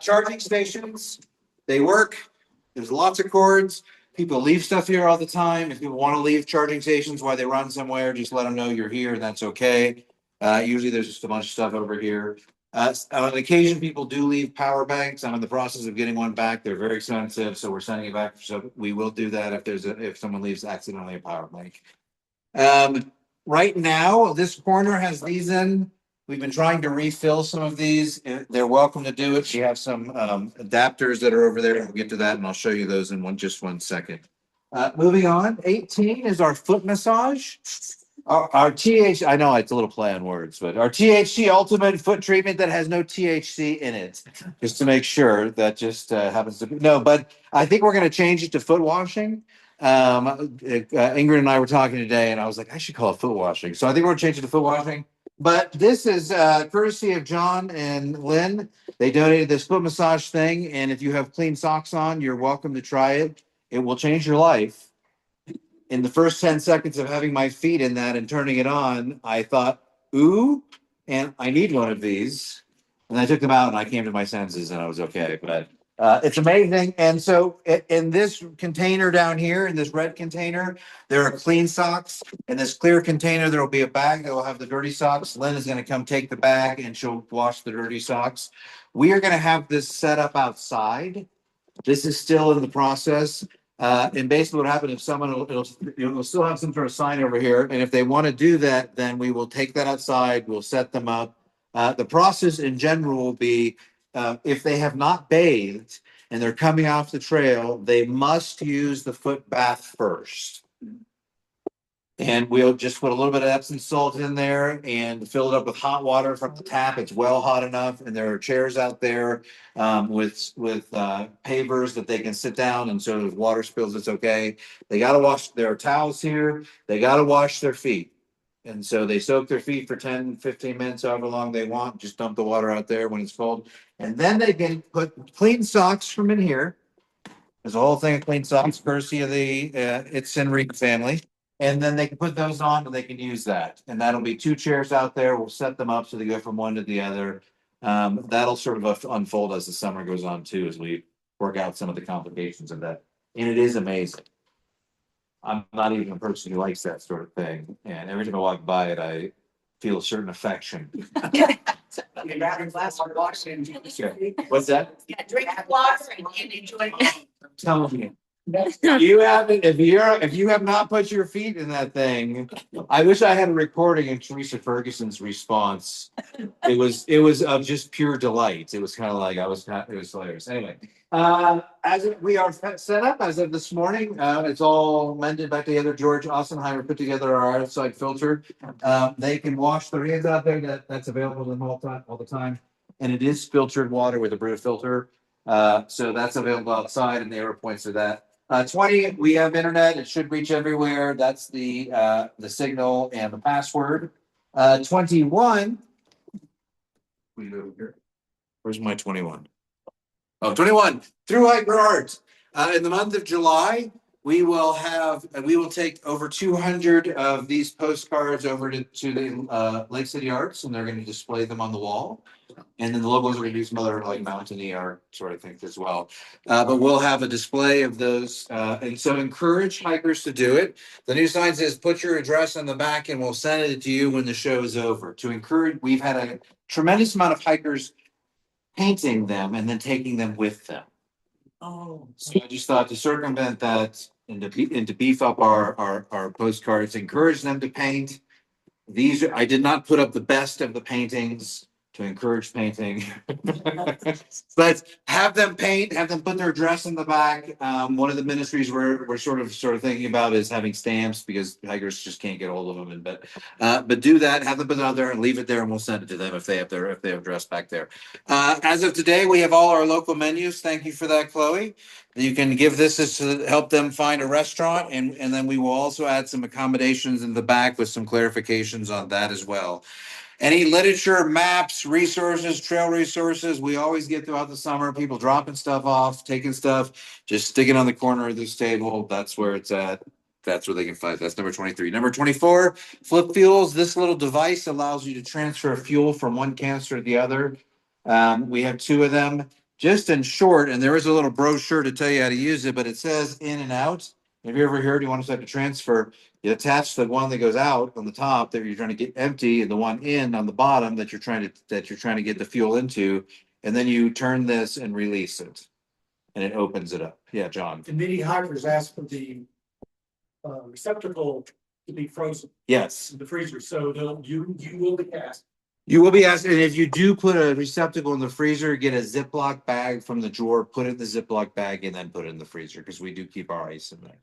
Charging stations, they work. There's lots of cords. People leave stuff here all the time. If people want to leave charging stations while they run somewhere, just let them know you're here and that's okay. Usually there's just a bunch of stuff over here. On occasion, people do leave power banks. I'm in the process of getting one back. They're very expensive, so we're sending it back. So we will do that if someone leaves accidentally a power bank. Right now, this corner has these in. We've been trying to refill some of these. They're welcome to do it. We have some adapters that are over there. We'll get to that and I'll show you those in just one second. Moving on, 18 is our foot massage. Our I know it's a little play on words, but our THC Ultimate Foot Treatment that has no THC in it, just to make sure that just happens to be, no, but I think we're gonna change it to foot washing. Ingrid and I were talking today and I was like, I should call it foot washing. So I think we're gonna change it to foot washing. But this is courtesy of John and Lynn. They donated this foot massage thing, and if you have clean socks on, you're welcome to try it. It will change your life. In the first 10 seconds of having my feet in that and turning it on, I thought, ooh, and I need one of these. And I took them out and I came to my senses and I was okay. But it's amazing. And so in this container down here, in this red container, there are clean socks. In this clear container, there will be a bag that will have the dirty socks. Lynn is going to come take the bag and she'll wash the dirty socks. We are going to have this set up outside. This is still in the process. And basically what happened if someone, it'll still have some sort of sign over here. And if they want to do that, then we will take that outside, we'll set them up. The process in general will be, if they have not bathed and they're coming off the trail, they must use the foot bath first. And we'll just put a little bit of Epsom salt in there and fill it up with hot water from the tap. It's well hot enough. And there are chairs out there with pavers that they can sit down. And so if water spills, it's okay. They got to wash. There are towels here. They got to wash their feet. And so they soak their feet for 10, 15 minutes, however long they want. Just dump the water out there when it's cold. And then they can put clean socks from in here. There's a whole thing of clean socks, courtesy of the It's Enrique family. And then they can put those on and they can use that. And that'll be 2 chairs out there. We'll set them up so they go from one to the other. That'll sort of unfold as the summer goes on too, as we work out some of the complications of that. And it is amazing. I'm not even a person who likes that sort of thing. And every time I walk by it, I feel a certain affection. You grab a glass of water and What's that? yeah, drink water and enjoy. I'm telling you. You haven't, if you have not put your feet in that thing, I wish I had a recording of Teresa Ferguson's response. It was of just pure delight. It was kind of like it was hilarious. Anyway, we are set up as of this morning, it's all mended back together. George Ossenheimer put together our outside filter. They can wash their hands out there. That's available to them all the time. And it is filtered water with a Brita filter. So that's available outside and the arrow points to that. 20, we have internet. It should reach everywhere. That's the signal and the password. 21. We go here. Where's my 21? Oh, 21. Through Hiker Art. In the month of July, we will take over 200 of these postcards over to the Lake City Arts, and they're going to display them on the wall. And then the locals are going to do some other like mountainy art sort of things as well. But we'll have a display of those. And so encourage hikers to do it. The new sign says, put your address on the back and we'll send it to you when the show is over. To encourage, we've had a tremendous amount of hikers painting them and then taking them with them. Oh. So I just thought to circumvent that and to beef up our postcards, encourage them to paint. I did not put up the best of the paintings to encourage painting. But have them paint, have them put their address in the back. One of the ministries we're sort of thinking about is having stamps because hikers just can't get hold of them. But do that, have them put it out there and leave it there and we'll send it to them if they have address back there. As of today, we have all our local menus. Thank you for that, Chloe. You can give this to help them find a restaurant and then we will also add some accommodations in the back with some clarifications on that as well. Any literature, maps, resources, trail resources, we always get throughout the summer, people dropping stuff off, taking stuff, just stick it on the corner of this table. That's where it's at. That's where they can find. That's number 23. Number 24, Flip Fuels. This little device allows you to transfer fuel from one canister to the other. We have 2 of them. Just in short, and there is a little brochure to tell you how to use it, but it says in and out. Have you ever heard you want to start to transfer? You attach the one that goes out on the top that you're trying to get empty, and the one in on the bottom that you're trying to get the fuel into, and then you turn this and release it, and it opens it up. Yeah, John. And many hikers ask for the receptacle to be frozen Yes, in the freezer, so you will be asked. you will be asked, and if you do put a receptacle in the freezer, get a Ziploc bag from the drawer, put it in the Ziploc bag, and then put it in the freezer because we do keep our ice in there.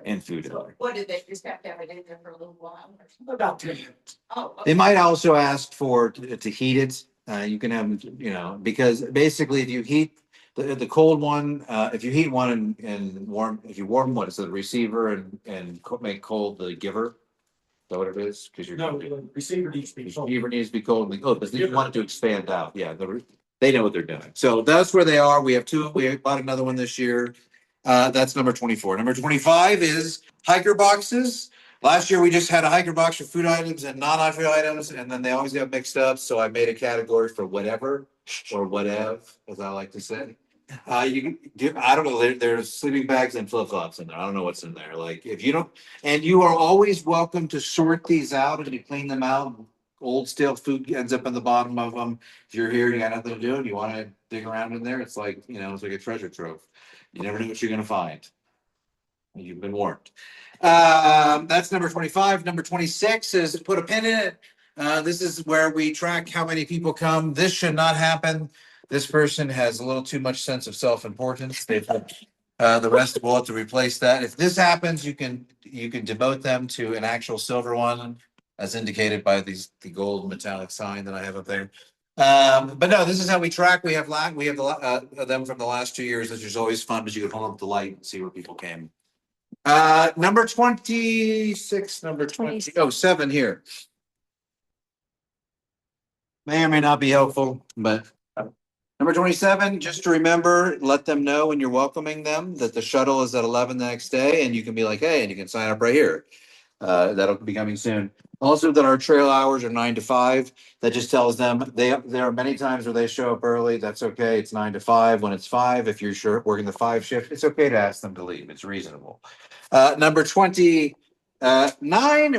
and food in So there. what did they just have to have it in there for a little while or something? About 10 minutes. Oh, They okay. might also ask for to heat it. You can have, you know, because basically if you heat the cold one, if you heat one and warm, if you warm one, it's the receiver and make cold the giver. Is that what it is? Because you're. No, the receiver needs to be The sold. receiver needs to be cold, because they want it to expand out. Yeah, they know what they're doing. So that's where they are. We have two. We bought another one this year. That's number 24. Number 25 is hiker boxes. Last year we just had a hiker box for food items and non-food items, and then they always got mixed up. So I made a category for whatever or whatever, as I like to say. You can do. I don't know. There's sleeping bags and flip flops in there. I don't know what's in there. Like if you don't, and you are always welcome to sort these out and you clean them out. Old stale food ends up in the bottom of them. If you're here, you got nothing to do, and you want to dig around in there, it's like, you know, it's like a treasure trove. You never know what you're gonna find. You've been warned. That's number 25. Number 26 is put a pin in it. This is where we track how many people come. This should not happen. This person has a little too much sense of self-importance. They've the rest will have to replace that. If this happens, you can demote them to an actual silver one, as indicated by the gold metallic sign that I have up there. But no, this is how we track. We have them from the last 2 years, which is always fun, because you can hold up the light and see where people came. Number 26, number 20, oh, 7 here. May or may not be helpful, but number 27, just to remember, let them know when you're welcoming them that the shuttle is at 11 the next day, and you can be like, hey, and you can sign up right here. That'll be coming soon. Also, that our trail hours are 9 to 5. That just tells them there are many times where they show up early. That's okay. It's 9 to 5. When it's 5, if you're sure working the 5 shift, it's okay to ask them to leave. It's reasonable. Number 29,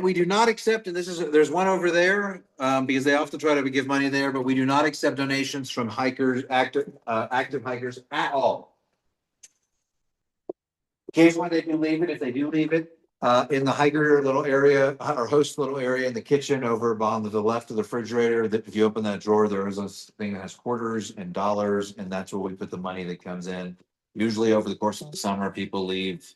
we do not accept, and there's one over there, because they often try to give money there, but we do not accept donations from hikers, active hikers at all. Occasionally they can leave it. If they do leave it, in the hiker little area, or host little area in the kitchen over on the left of the refrigerator, that if you open that drawer, there is a thing that has quarters and dollars, and that's where we put the money that comes in. Usually over the course of the summer, people leave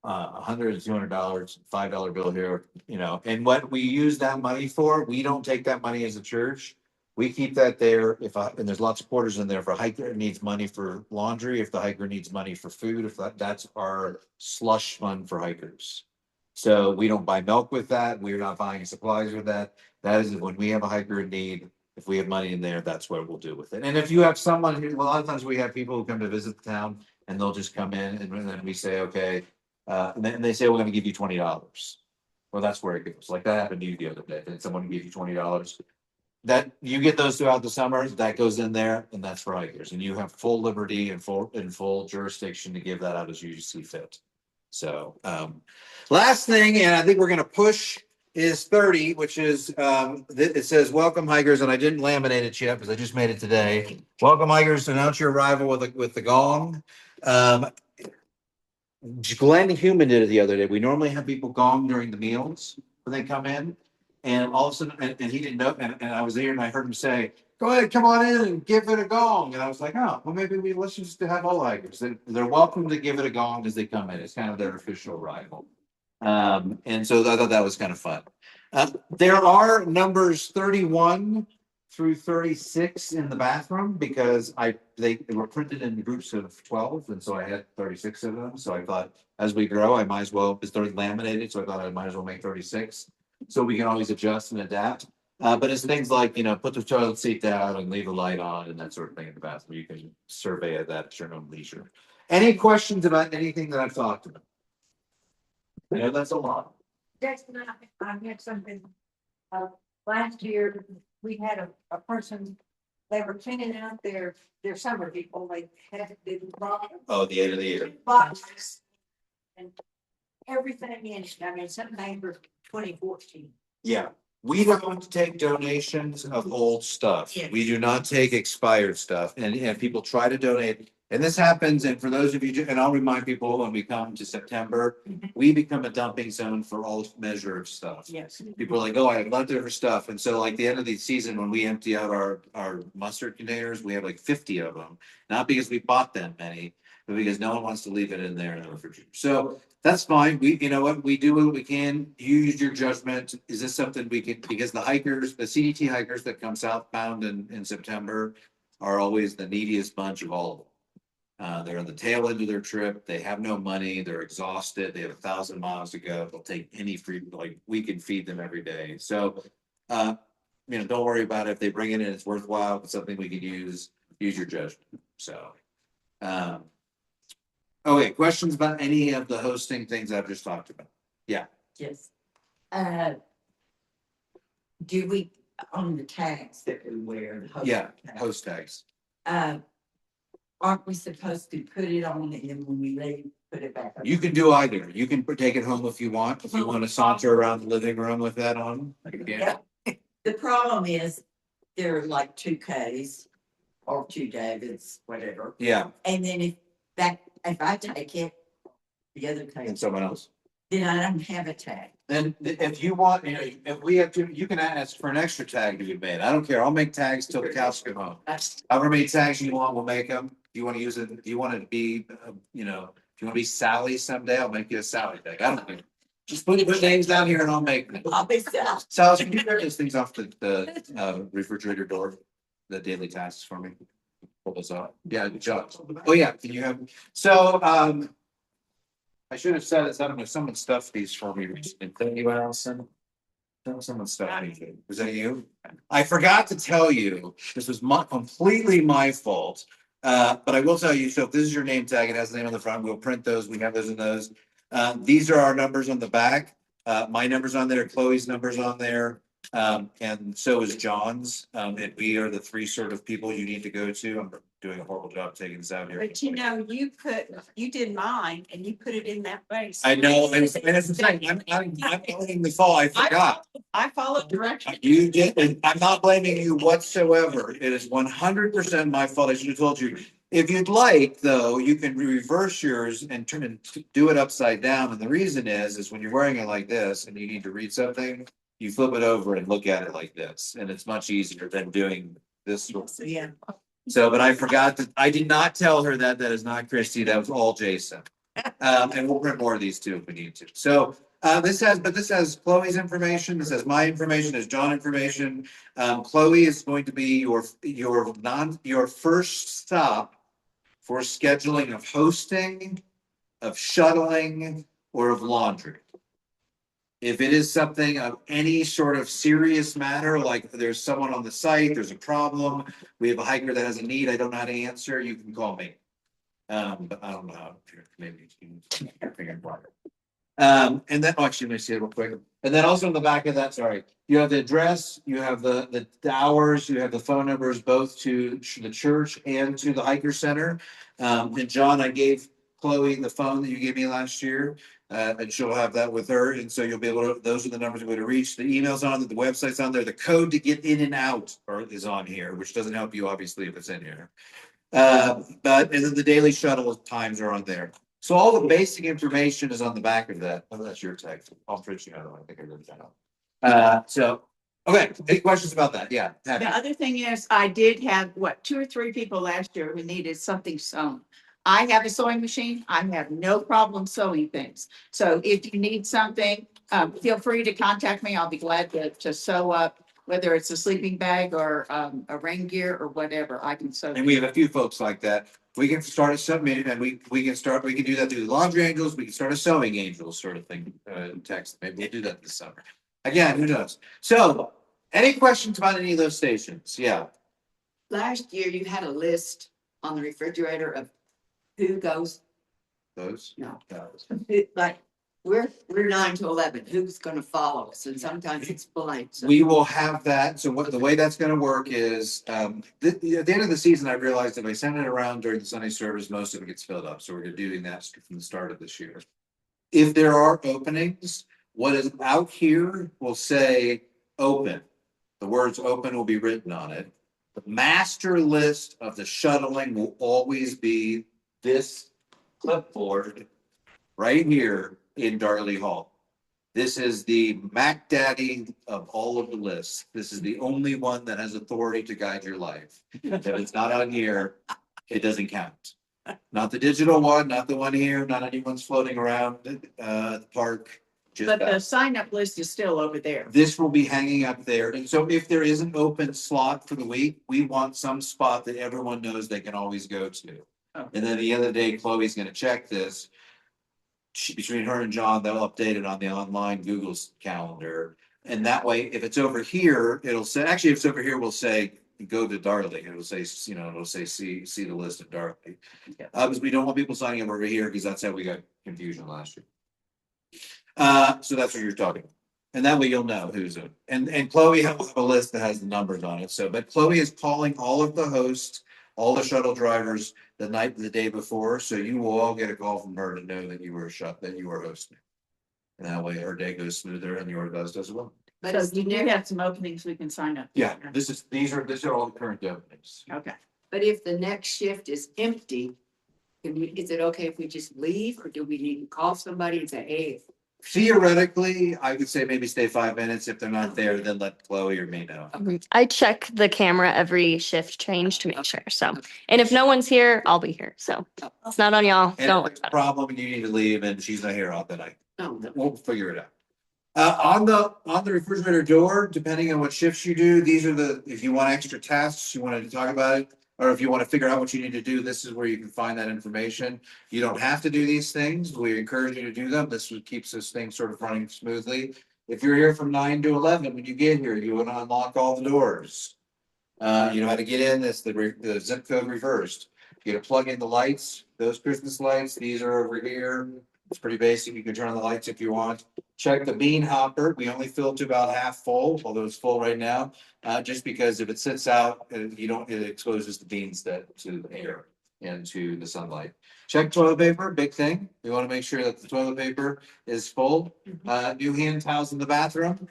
$100 to $200, $5 bill here, you know, and what we use that money for, we don't take that money as a church. We keep that there and there's lots of quarters in there. If a hiker needs money for laundry, if the hiker needs money for food, that's our slush fund for hikers. So we don't buy milk with that. We're not buying supplies with that. That is when we have a hiker in need. If we have money in there, that's what we'll do with it. And if you have someone who, a lot of times we have people who come to visit the town and they'll just come in and then we say, okay, and then they say, we're gonna give you $20. Well, that's where it goes. Like that happened to you the other day. And someone gave you $20. That you get those throughout the summer, that goes in there, and that's for hikers. And you have full liberty and full jurisdiction to give that out as you see fit. So last thing, and I think we're gonna push, is 30, which is it says welcome hikers, and I didn't laminate it yet because I just made it today. Welcome hikers, announce your arrival with the gong. Glenn Human did it the other day. We normally have people gong during the meals when they come in. And all of a sudden, and he didn't know, and I was there and I heard him say, go ahead, come on in and give it a gong. And I was like, oh, well, maybe let's just have all hikers. They're welcome to give it a gong as they come in. It's kind of their official arrival. And so I thought that was kind of fun. There are numbers 31 through 36 in the bathroom because they were printed in groups of 12, and so I had 36 of them. So I thought, as we grow, I might as well. It's 30 laminated, so I thought I might as well make 36. So we can always adjust and adapt. But it's things like, you know, put the toilet seat down and leave the light on and that sort of thing in the bathroom. You can survey that at your own leisure. Any questions about anything that I've talked about? I know that's a lot. That's not, I had something, last year, we had a person, they were cleaning out their summer people, they had the Oh, the end of the year. boxes. And everything in it, I mean, something for 2014. Yeah, we don't take donations of old stuff. Yeah. We do not take expired stuff, and people try to donate. And this happens, and for those of you, and I'll remind people when we come to September, we become a dumping zone for all measure of stuff. Yes. People are like, oh, I have leftover stuff. And so like the end of the season, when we empty out our mustard containers, we have like 50 of them. Not because we bought that many, but because no one wants to leave it in there in the refrigerator. So that's fine. We, you know what, we do what we can. You use your judgment. Is this something we can, because the hikers, the CDT hikers that come southbound in September are always the neediest bunch of all of them. They're on the tail end of their trip. They have no money. They're exhausted. They have 1,000 miles to go. They'll take any free, like we can feed them every day. So, you know, don't worry about it. If they bring it in, it's worthwhile. If it's something we could use your judgment. So, okay, questions about any of the hosting things I've just talked about? Yeah. Yes. Do we, on the tags that we wear? the host Yeah, tags, host tags. Aren't we supposed to put it on and then when we leave, put it back? up? You can do either. You can take it home if you want. If you want to saunter around the living room with that on. Yeah. The problem is there are like 2Ks or 2 Davids, whatever. Yeah, And then if I take it, the other and tag, someone else. then I don't have a tag. Then if you want, you know, if we have to, you can ask for an extra tag to be made. I don't care. I'll make tags till the cows come home. That's, However many tags you want, we'll make them. If you want to use it, if you want it to be, you know, if you want to be Sally someday, I'll make you a Sally tag. I don't care. Just put names down here and I'll make them. I'll be sad. Sally, can you grab those things off the refrigerator door? The daily tasks for me. Pull those out. Yeah, good job. Oh, yeah, can you have, so, I should have said it, I don't know, someone stuffed these for me recently. Thank you, Allison. Someone stuffed me. Was that you? I forgot to tell you, this was completely my fault. But I will tell you, so if this is your name tag, it has the name on the front, we'll print those, we have those in those. These are our numbers on the back. My number's on there, Chloe's number's on there. And so is John's. And we are the 3 sort of people you need to go to. I'm doing a horrible job taking this out here. But you know, you did mine and you put it in that way. I know, and it's the same, I'm blaming the fall, I forgot. I followed directions. You did, and I'm not blaming you whatsoever. It is 100% my fault. I should have told you. If you'd like, though, you can reverse yours and turn and do it upside down. And the reason is when you're wearing it like this and you need to read something, you flip it over and look at it like this, and it's much easier than doing this. Yeah. So, but I forgot that, I did not tell her that. That is not Christy. That was all Jason. And we'll print more of these too if we need to. So, this has Chloe's information. This has my information, this has John information. Chloe is going to be your first stop for scheduling of hosting, of shuttling, or of laundry. If it is something of any sort of serious matter, like there's someone on the site, there's a problem, we have a hiker that has a need, I don't know how to answer, you can call me. But I don't know how, maybe you can figure it out. And then, actually, let me see it real quick. And then also on the back of that, sorry, you have the address, you have the hours, you have the phone numbers, both to the church and to the hiker center. And John, I gave Chloe the phone that you gave me last year. And she'll have that with her. And so you'll be able to, those are the numbers you're going to reach. The email's on there, the website's on there, the code to get in and out is on here, which doesn't help you obviously if it's in here. But and then the daily shuttle times are on there. So all the basic information is on the back of that. Oh, that's your text. I'll print you another one. I think I wrote that out. So, okay, any questions about that? Yeah. The other thing is, I did have, 2 or 3 people last year who needed something sewn. I have a sewing machine. I have no problem sewing things. So if you need something, feel free to contact me. I'll be glad to sew up, whether it's a sleeping bag or a rain gear or whatever, I can sew. And we have a few folks like that. We can start a submitting and we can do that through the Laundry Angels. We can start a Sewing Angels sort of thing, text. Maybe we'll do that this summer. Again, who knows? So any questions about any of those stations? Yeah. Last year you had a list on the refrigerator of who goes, Those? No. Those. like, we're 9 to 11, who's gonna follow us? And sometimes it's blank. So We will have that. So the way that's gonna work is, at the end of the season, I realized if I send it around during the Sunday service, most of it gets filled up. So we're doing that from the start of this year. If there are openings, what is out here will say open. The words open will be written on it. The master list of the shuttling will always be this clipboard right here in Darley Hall. This is the Mac Daddy of all of the lists. This is the only one that has authority to guide your life. If it's not on here, it doesn't count. Not the digital one, not the one here, not anyone's floating around, the park. Just But the that. sign up list is still over there. This will be hanging up there. And so if there is an open slot for the week, we want some spot that everyone knows they can always go to. Okay. And then at the end of the day, Chloe's gonna check this. Between her and John, they'll update it on the online Google's calendar. And that way, if it's over here, it'll say, actually, if it's over here, we'll say, go to Darley. It'll say, it'll say, see the list of Darley. Yeah. Because we don't want people signing up over here, because that's how we got confusion last year. So that's what you're talking about. And that way you'll know who's in. And Chloe has a list that has the numbers on it. So, but Chloe is calling all of the hosts, all the shuttle drivers the day before. So you will all get a call from her to know that you were that you were hosting. And that way her day goes smoother and yours does as well. But But so it's you do never- have some openings we can sign up. Yeah, these are all the current openings. Okay. But if the next shift is empty, is it okay if we just leave, or do we need to call somebody and say, hey? Theoretically, I would say maybe stay 5 minutes. If they're not there, then let Chloe or me know. I check the camera every shift change to make sure. So, and if no one's here, I'll be here. So it's not on y'all. And Don't if worry there's a about it. problem and you need to leave and she's not here, then No, no. we'll figure it out. On the refrigerator door, depending on what shifts you do, these are if you want extra tasks, you wanted to talk about it. Or if you want to figure out what you need to do, this is where you can find that information. You don't have to do these things. We encourage you to do them. This keeps this thing sort of running smoothly. If you're here from 9 to 11, when you get here, you want to unlock all the doors. You know how to get in, it's the zip code reversed. You gotta plug in the lights, those Christmas lights, these are over here. It's pretty basic. You can turn on the lights if you want. Check the bean hopper. We only fill to about half full, although it's full right now. Just because if it sits out, it exposes the beans to the air and to the sunlight. Check toilet paper, big thing. We want to make sure that the toilet paper is full. New hand towels in the bathroom.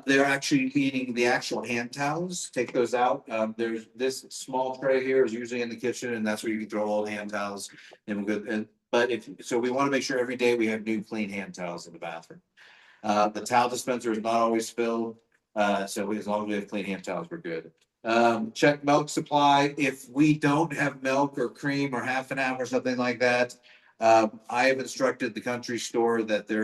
They're actually cleaning the actual hand towels. Take those out. There's this small tray here is usually in the kitchen, and that's where you can throw all the hand towels. And we're good. But so we want to make sure every day we have new clean hand towels in the bathroom. The towel dispenser is not always filled. So as long as we have clean hand towels, we're good. Check milk supply. If we don't have milk or cream or half an hour or something like that, I have instructed the country store that they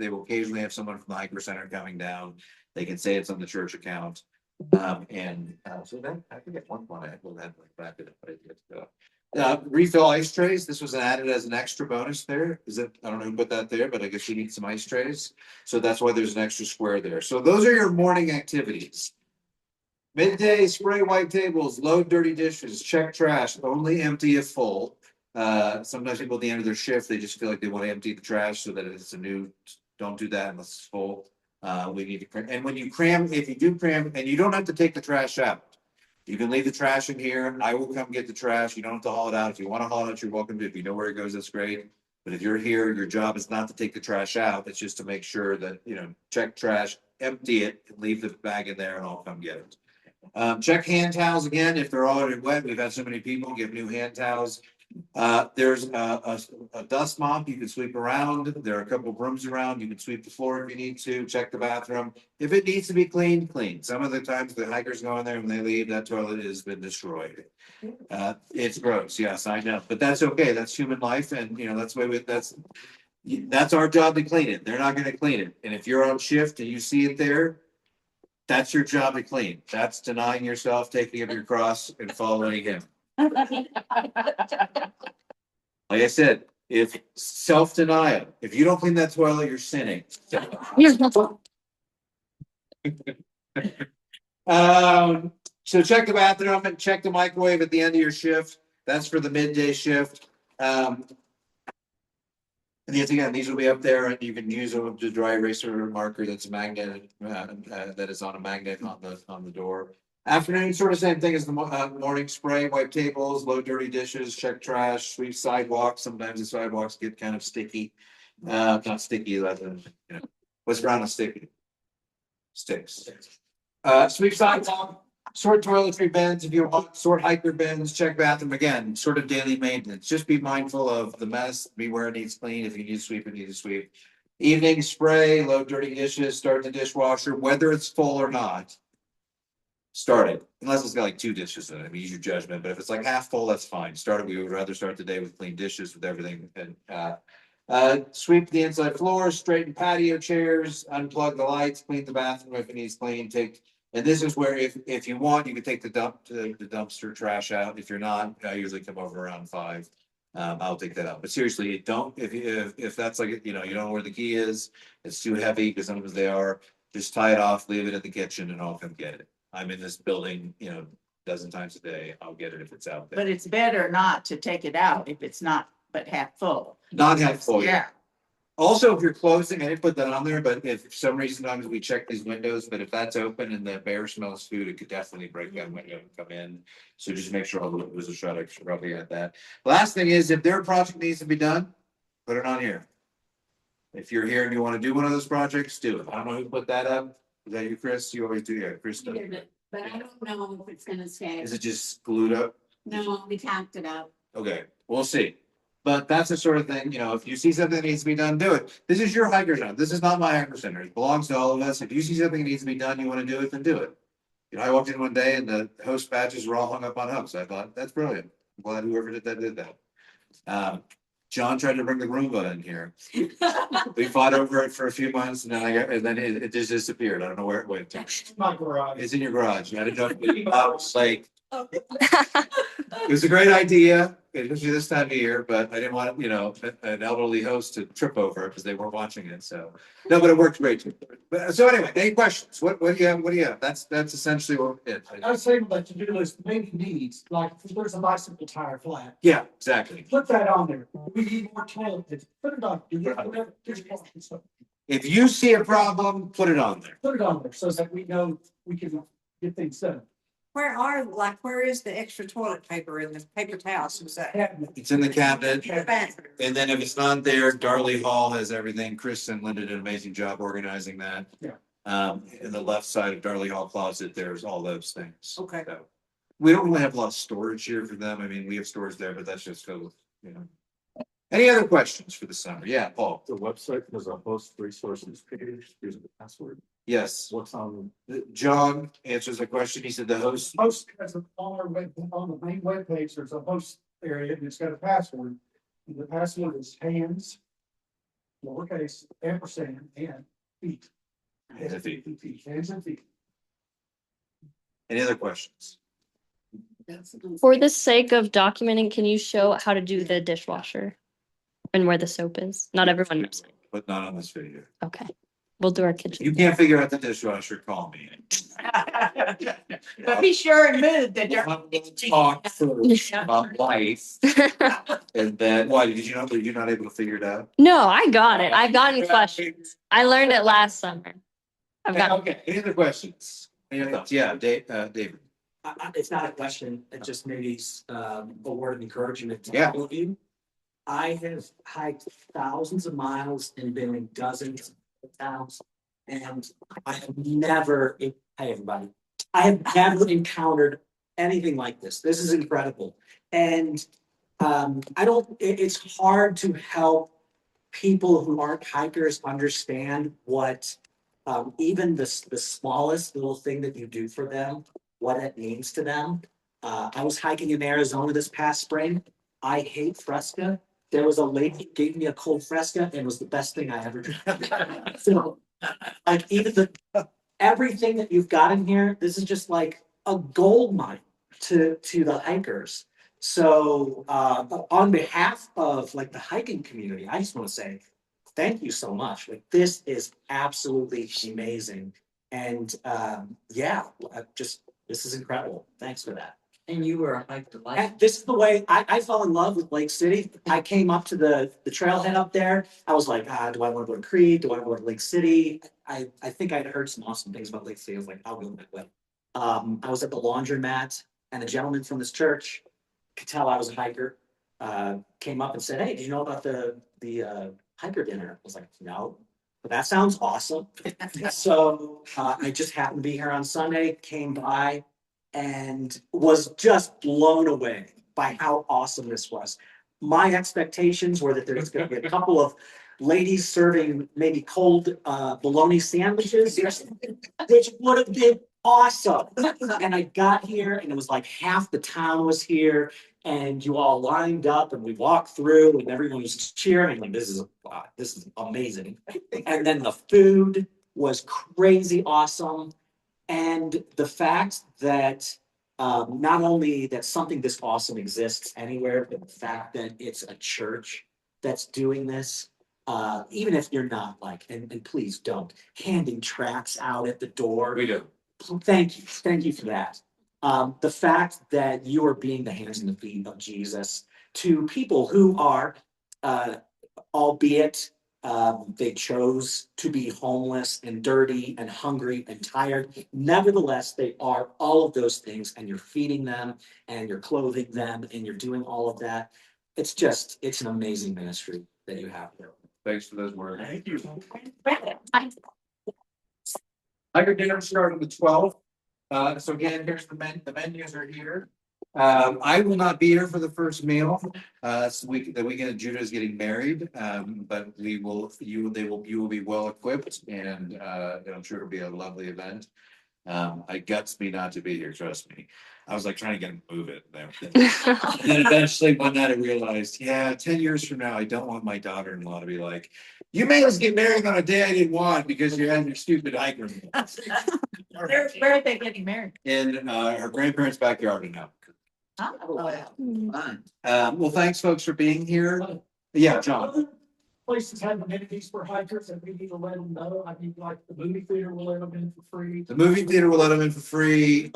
will occasionally have someone from the hiker center coming down. They can say it's on the church account. So then I forget one point I will have back to the. Refill ice trays. This was added as an extra bonus there. I don't know who put that there, but I guess you need some ice trays. So that's why there's an extra square there. So those are your morning activities. Midday, spray white tables, load dirty dishes, check trash, only empty if full. Sometimes people at the end of their shift, they just feel like they want to empty the trash so that it's don't do that unless it's full. We need to cram, and when you cram, if you do cram, and you don't have to take the trash out. You can leave the trash in here. I will come get the trash. You don't have to haul it out. If you want to haul it out, you're welcome to. If you know where it goes, that's great. But if you're here, your job is not to take the trash out. It's just to make sure that, check trash, empty it, and leave the bag in there, and I'll come get it. Check hand towels again. If they're already wet, we've had so many people give new hand towels. There's a dust mop you can sweep around. There are a couple of brooms around. You can sweep the floor if you need to. Check the bathroom. If it needs to be cleaned, clean. Some of the times the hikers go in there and when they leave, that toilet has been destroyed. It's gross. Yes, I know, but that's okay. That's human life, and that's the way that's our job to clean it. They're not going to clean it, and if you're on shift and you see it there. That's your job to clean. That's denying yourself, taking up your cross and following him. Like I said, if self-denial, if you don't clean that toilet, you're sinning. So check the bathroom and check the microwave at the end of your shift. That's for the midday shift. And again, these will be up there and you can use a dry eraser marker that's a magnet, that is on a magnet on the door. Afternoon, sort of same thing as the morning spray, wipe tables, load dirty dishes, check trash, sweep sidewalks. Sometimes the sidewalks get kind of sticky. Not sticky, what's around a sticky? Sticks. Sweep sidewalk, sort toiletry bins if you want, sort hiker bins, check bathroom again, sort of daily maintenance. Just be mindful of the mess, be where it needs clean. If you need to sweep, it needs to sweep. Evening spray, load dirty dishes, start the dishwasher, whether it's full or not. start it, unless it's got like 2 dishes in it, I mean, use your judgment, but if it's like half full, that's fine, start it, we would rather start the day with clean dishes with everything, and, sweep the inside floors, straighten patio chairs, unplug the lights, clean the bathroom if it needs clean, and this is where if you want, you can take the dumpster trash out, if you're not, I usually come over around 5. I'll take that out, but seriously, don't, if that's like, you don't know where the key is, it's too heavy, because sometimes they are, just tie it off, leave it in the kitchen, and I'll come get it. I'm in this building, dozen times a day, I'll get it if it's out there. But it's better not to take it out if it's not, but half full. Not half full, Yeah. Also, if you're closing, I didn't put that on there, but if for some reason, sometimes we check these windows, but if that's open and the bear smells food, it could definitely break that window and come in. So just make sure all the windows are shut, I should probably add that. Last thing is, if their project needs to be done, put it on here. If you're here and you wanna do one of those projects, do it. I don't know who put that up. Is that you, Chris? You always do, yeah, Chris does. But I don't know if it's gonna stay. Is it just glued up? No, we tacked it up. Okay, we'll see. But that's the sort of thing, if you see something that needs to be done, do it. This is your hiker zone. This is not my hiker center. It belongs to all of us. If you see something that needs to be done, you want to do it, then do it. I walked in one day and the host badges were all hung up on hooks. I thought, that's brilliant. I'm glad whoever did that. John tried to bring the Roomba in here. We fought over it for a few months and then it just disappeared. I don't know where it went. My garage. It's in your garage. I didn't know. It was a great idea, especially this time of year, but I didn't want, an elderly host to trip over it because they weren't watching it, so. No, but it worked great too. But, so anyway, any questions? What do you have? That's essentially what it. I was saying that to do list maybe needs, like, if there's a bicycle tire flat, Yeah, exactly. put that on there. We need more toilet paper. Put it on. Whatever, dishwasher and stuff. If you see a problem, put it on there. Put it on there so that we know we can get things done. Where is the extra toilet paper in the paper towels? Is that? It's in the cabinet. The bathroom. And then if it's not there, Darley Hall has everything. Chris and Linda did an amazing job organizing that. Yeah. In the left side of Darley Hall closet, there's all those things. Okay. So, we don't really have a lot of storage here for them. I mean, we have storage there, but that's just filled with, Any other questions for the summer? Yeah, Paul. The website has a host resources page. Here's the password. Yes. What's on? John answers the question. He said the host. Host has on our on the main webpage, there's a host area and it's got a password. And the password is hands, lowercase, ampersand, and feet. Hands and feet. Hands and feet. Any other questions? For the sake of documenting, can you show how to do the dishwasher? And where the soap is? Not everyone knows. But not on this video. Okay, we'll do our If kitchen. you can't figure out the dishwasher, call me. But be sure and move that you're. Talk first about life. And then, why, were you not able to figure it out? No, I got it. I've gotten questions. I learned it last summer. I've got. Okay, any other questions? Any other thoughts? Yeah, David. It's not a question, it just maybe a word of encouragement to Yeah. all of you. I have hiked thousands of miles and been in dozens of towns. And I have never, hey, everybody, I have never encountered anything like this. This is incredible. And it's hard to help people who aren't hikers understand what even the smallest little thing that you do for them, what it means to them. I was hiking in Arizona this past spring. I hate Fresca. There was a lady who gave me a cold Fresca and it was the best thing I ever drank. So, like even everything that you've got in here, this is just like a gold mine to the hikers. So on behalf of like the hiking community, I just want to say thank you so much. Like this is absolutely amazing. And this is incredible. Thanks for that. And you were like the light. This is the way I fell in love with Lake City. I came up to the trailhead up there. I was like, do I want to go to Creed? Do I want to go to Lake City? I think I'd heard some awesome things about Lake City. I was like, I'll go that way. I was at the laundromat and a gentleman from this church could tell I was a hiker. Came up and said, hey, do you know about the hiker dinner? I was like, no. But that sounds awesome. So I just happened to be here on Sunday, came by, and was just blown away by how awesome this was. My expectations were that there's going to be a couple of ladies serving maybe cold bologna sandwiches, which would have been awesome. And I got here and it was like half the town was here and you all lined up and we walked through and everyone was cheering like this is amazing. And then the food was crazy awesome. And the fact that not only that something this awesome exists anywhere, but the fact that it's a church that's doing this, even if you're not like, and please don't, handing tracts out at the door. We do. Thank you for that. The fact that you are being the hands and the feet of Jesus to people who are, albeit they chose to be homeless and dirty and hungry and tired. Nevertheless, they are all of those things, and you're feeding them and you're clothing them and you're doing all of that. It's an amazing ministry that you have there. Thanks for those words. Thank you. Hiker dinner started the 12th. So again, here's the menus are here. I will not be here for the first meal. The weekend of Judah is getting married. But you will be well equipped and I'm sure it'll be a lovely event. It guts me not to be here, trust me. I was like trying to get him to move it. And then eventually one night I realized, 10 years from now, I don't want my daughter-in-law to be like, you made us get married on a day I didn't want because you had your stupid hiker. Where are they getting married? In her grandparents' backyard now. Fun. Well, thanks folks for being here. Yeah, John. Other places have amenities for hikers and we need to let them know. I mean, like the movie theater will let them in for free. The movie theater will let them in for free.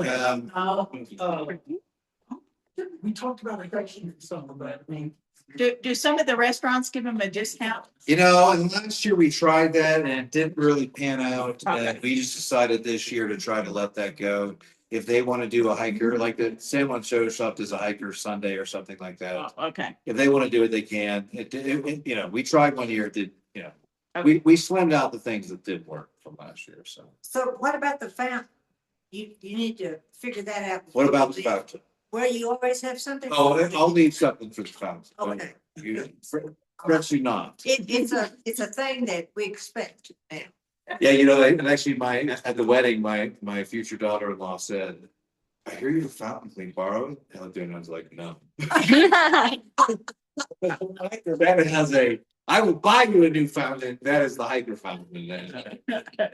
We talked about attraction and some of that. I mean, Do some of the restaurants give them a discount? And last year we tried that and it didn't really pan out. And we just decided this year to try to let that go. If they want to do a hiker, like the San Juan Show Shop does a hiker Sunday or something like that. Okay. If they want to do it, they can. We tried one year, it did, we slimmed out the things that didn't work from last year, so. So what about the fountain? You need to figure that out. What about the fountain? Where you always have something? Oh, I'll need something for the fountain. Okay. Press you not. It's a thing that we expect now. Yeah, and actually at the wedding, my future daughter-in-law said, I hear you have a fountain, can we borrow it? And I was like, no. That has I will buy you a new fountain. That is the hiker fountain.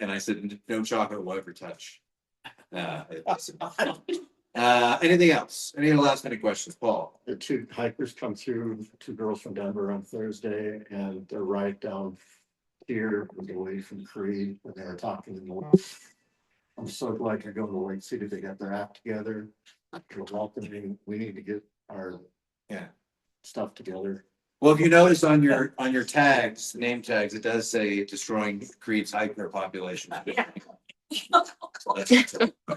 And I said, no chocolate will ever touch. Anything else? Any last minute questions, Paul? The two hikers come through, two girls from Denver on Thursday, and they're right down here, away from Creed, and they were talking in the woods. I'm so glad you're going to Lake City. They got their act together. You're welcoming. We need to get our stuff together. Well, if you notice on your tags, name tags, it does say destroying Creed's hiker population.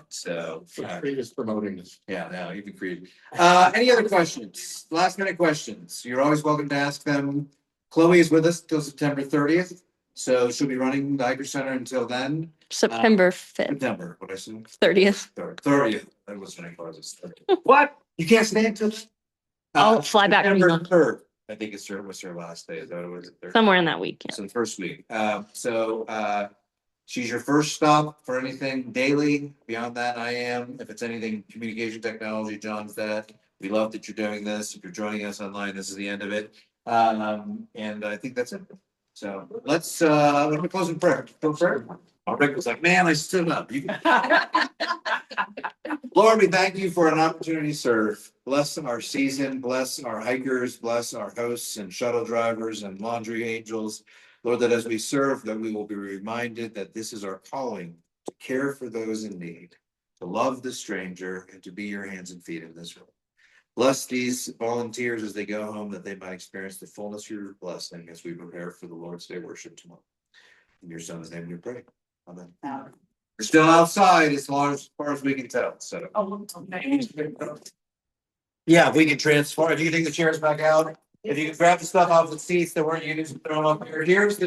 So Creed is promoting this. yeah, even Creed. Any other questions? Last minute questions? You're always welcome to ask them. Chloe is with us till September 30th, so she'll be running the hiker center until then. September 5th, September, what I said? 30th. 30th. That was when I closed. What? You can't stay until? I'll fly back from September London. 3rd. I think was her last day. Is that what it was? Somewhere in that week. Yeah. So the first week. She's your first stop for anything daily. Beyond that, I am. If it's anything communication technology, John's that. We love that you're doing this. If you're joining us online, this is the end of it. And I think that's it. So let's close in prayer. Go prayer. Rick was like, man, I stood up. Lord, we thank you for an opportunity to serve. Bless our season, bless our hikers, bless our hosts and shuttle drivers and laundry angels. Lord, that as we serve, that we will be reminded that this is our calling to care for those in need, to love the stranger, and to be your hands and feet in this world. Bless these volunteers as they go home, that they might experience the fullness of your blessing as we prepare for the Lord's Day worship tomorrow. In your son's name we pray. Amen. We're still outside as far as we can tell, so. Yeah, if we can transform, if you can take the chairs back out, if you can grab the stuff off the seats that weren't used, throw them up here. Here's the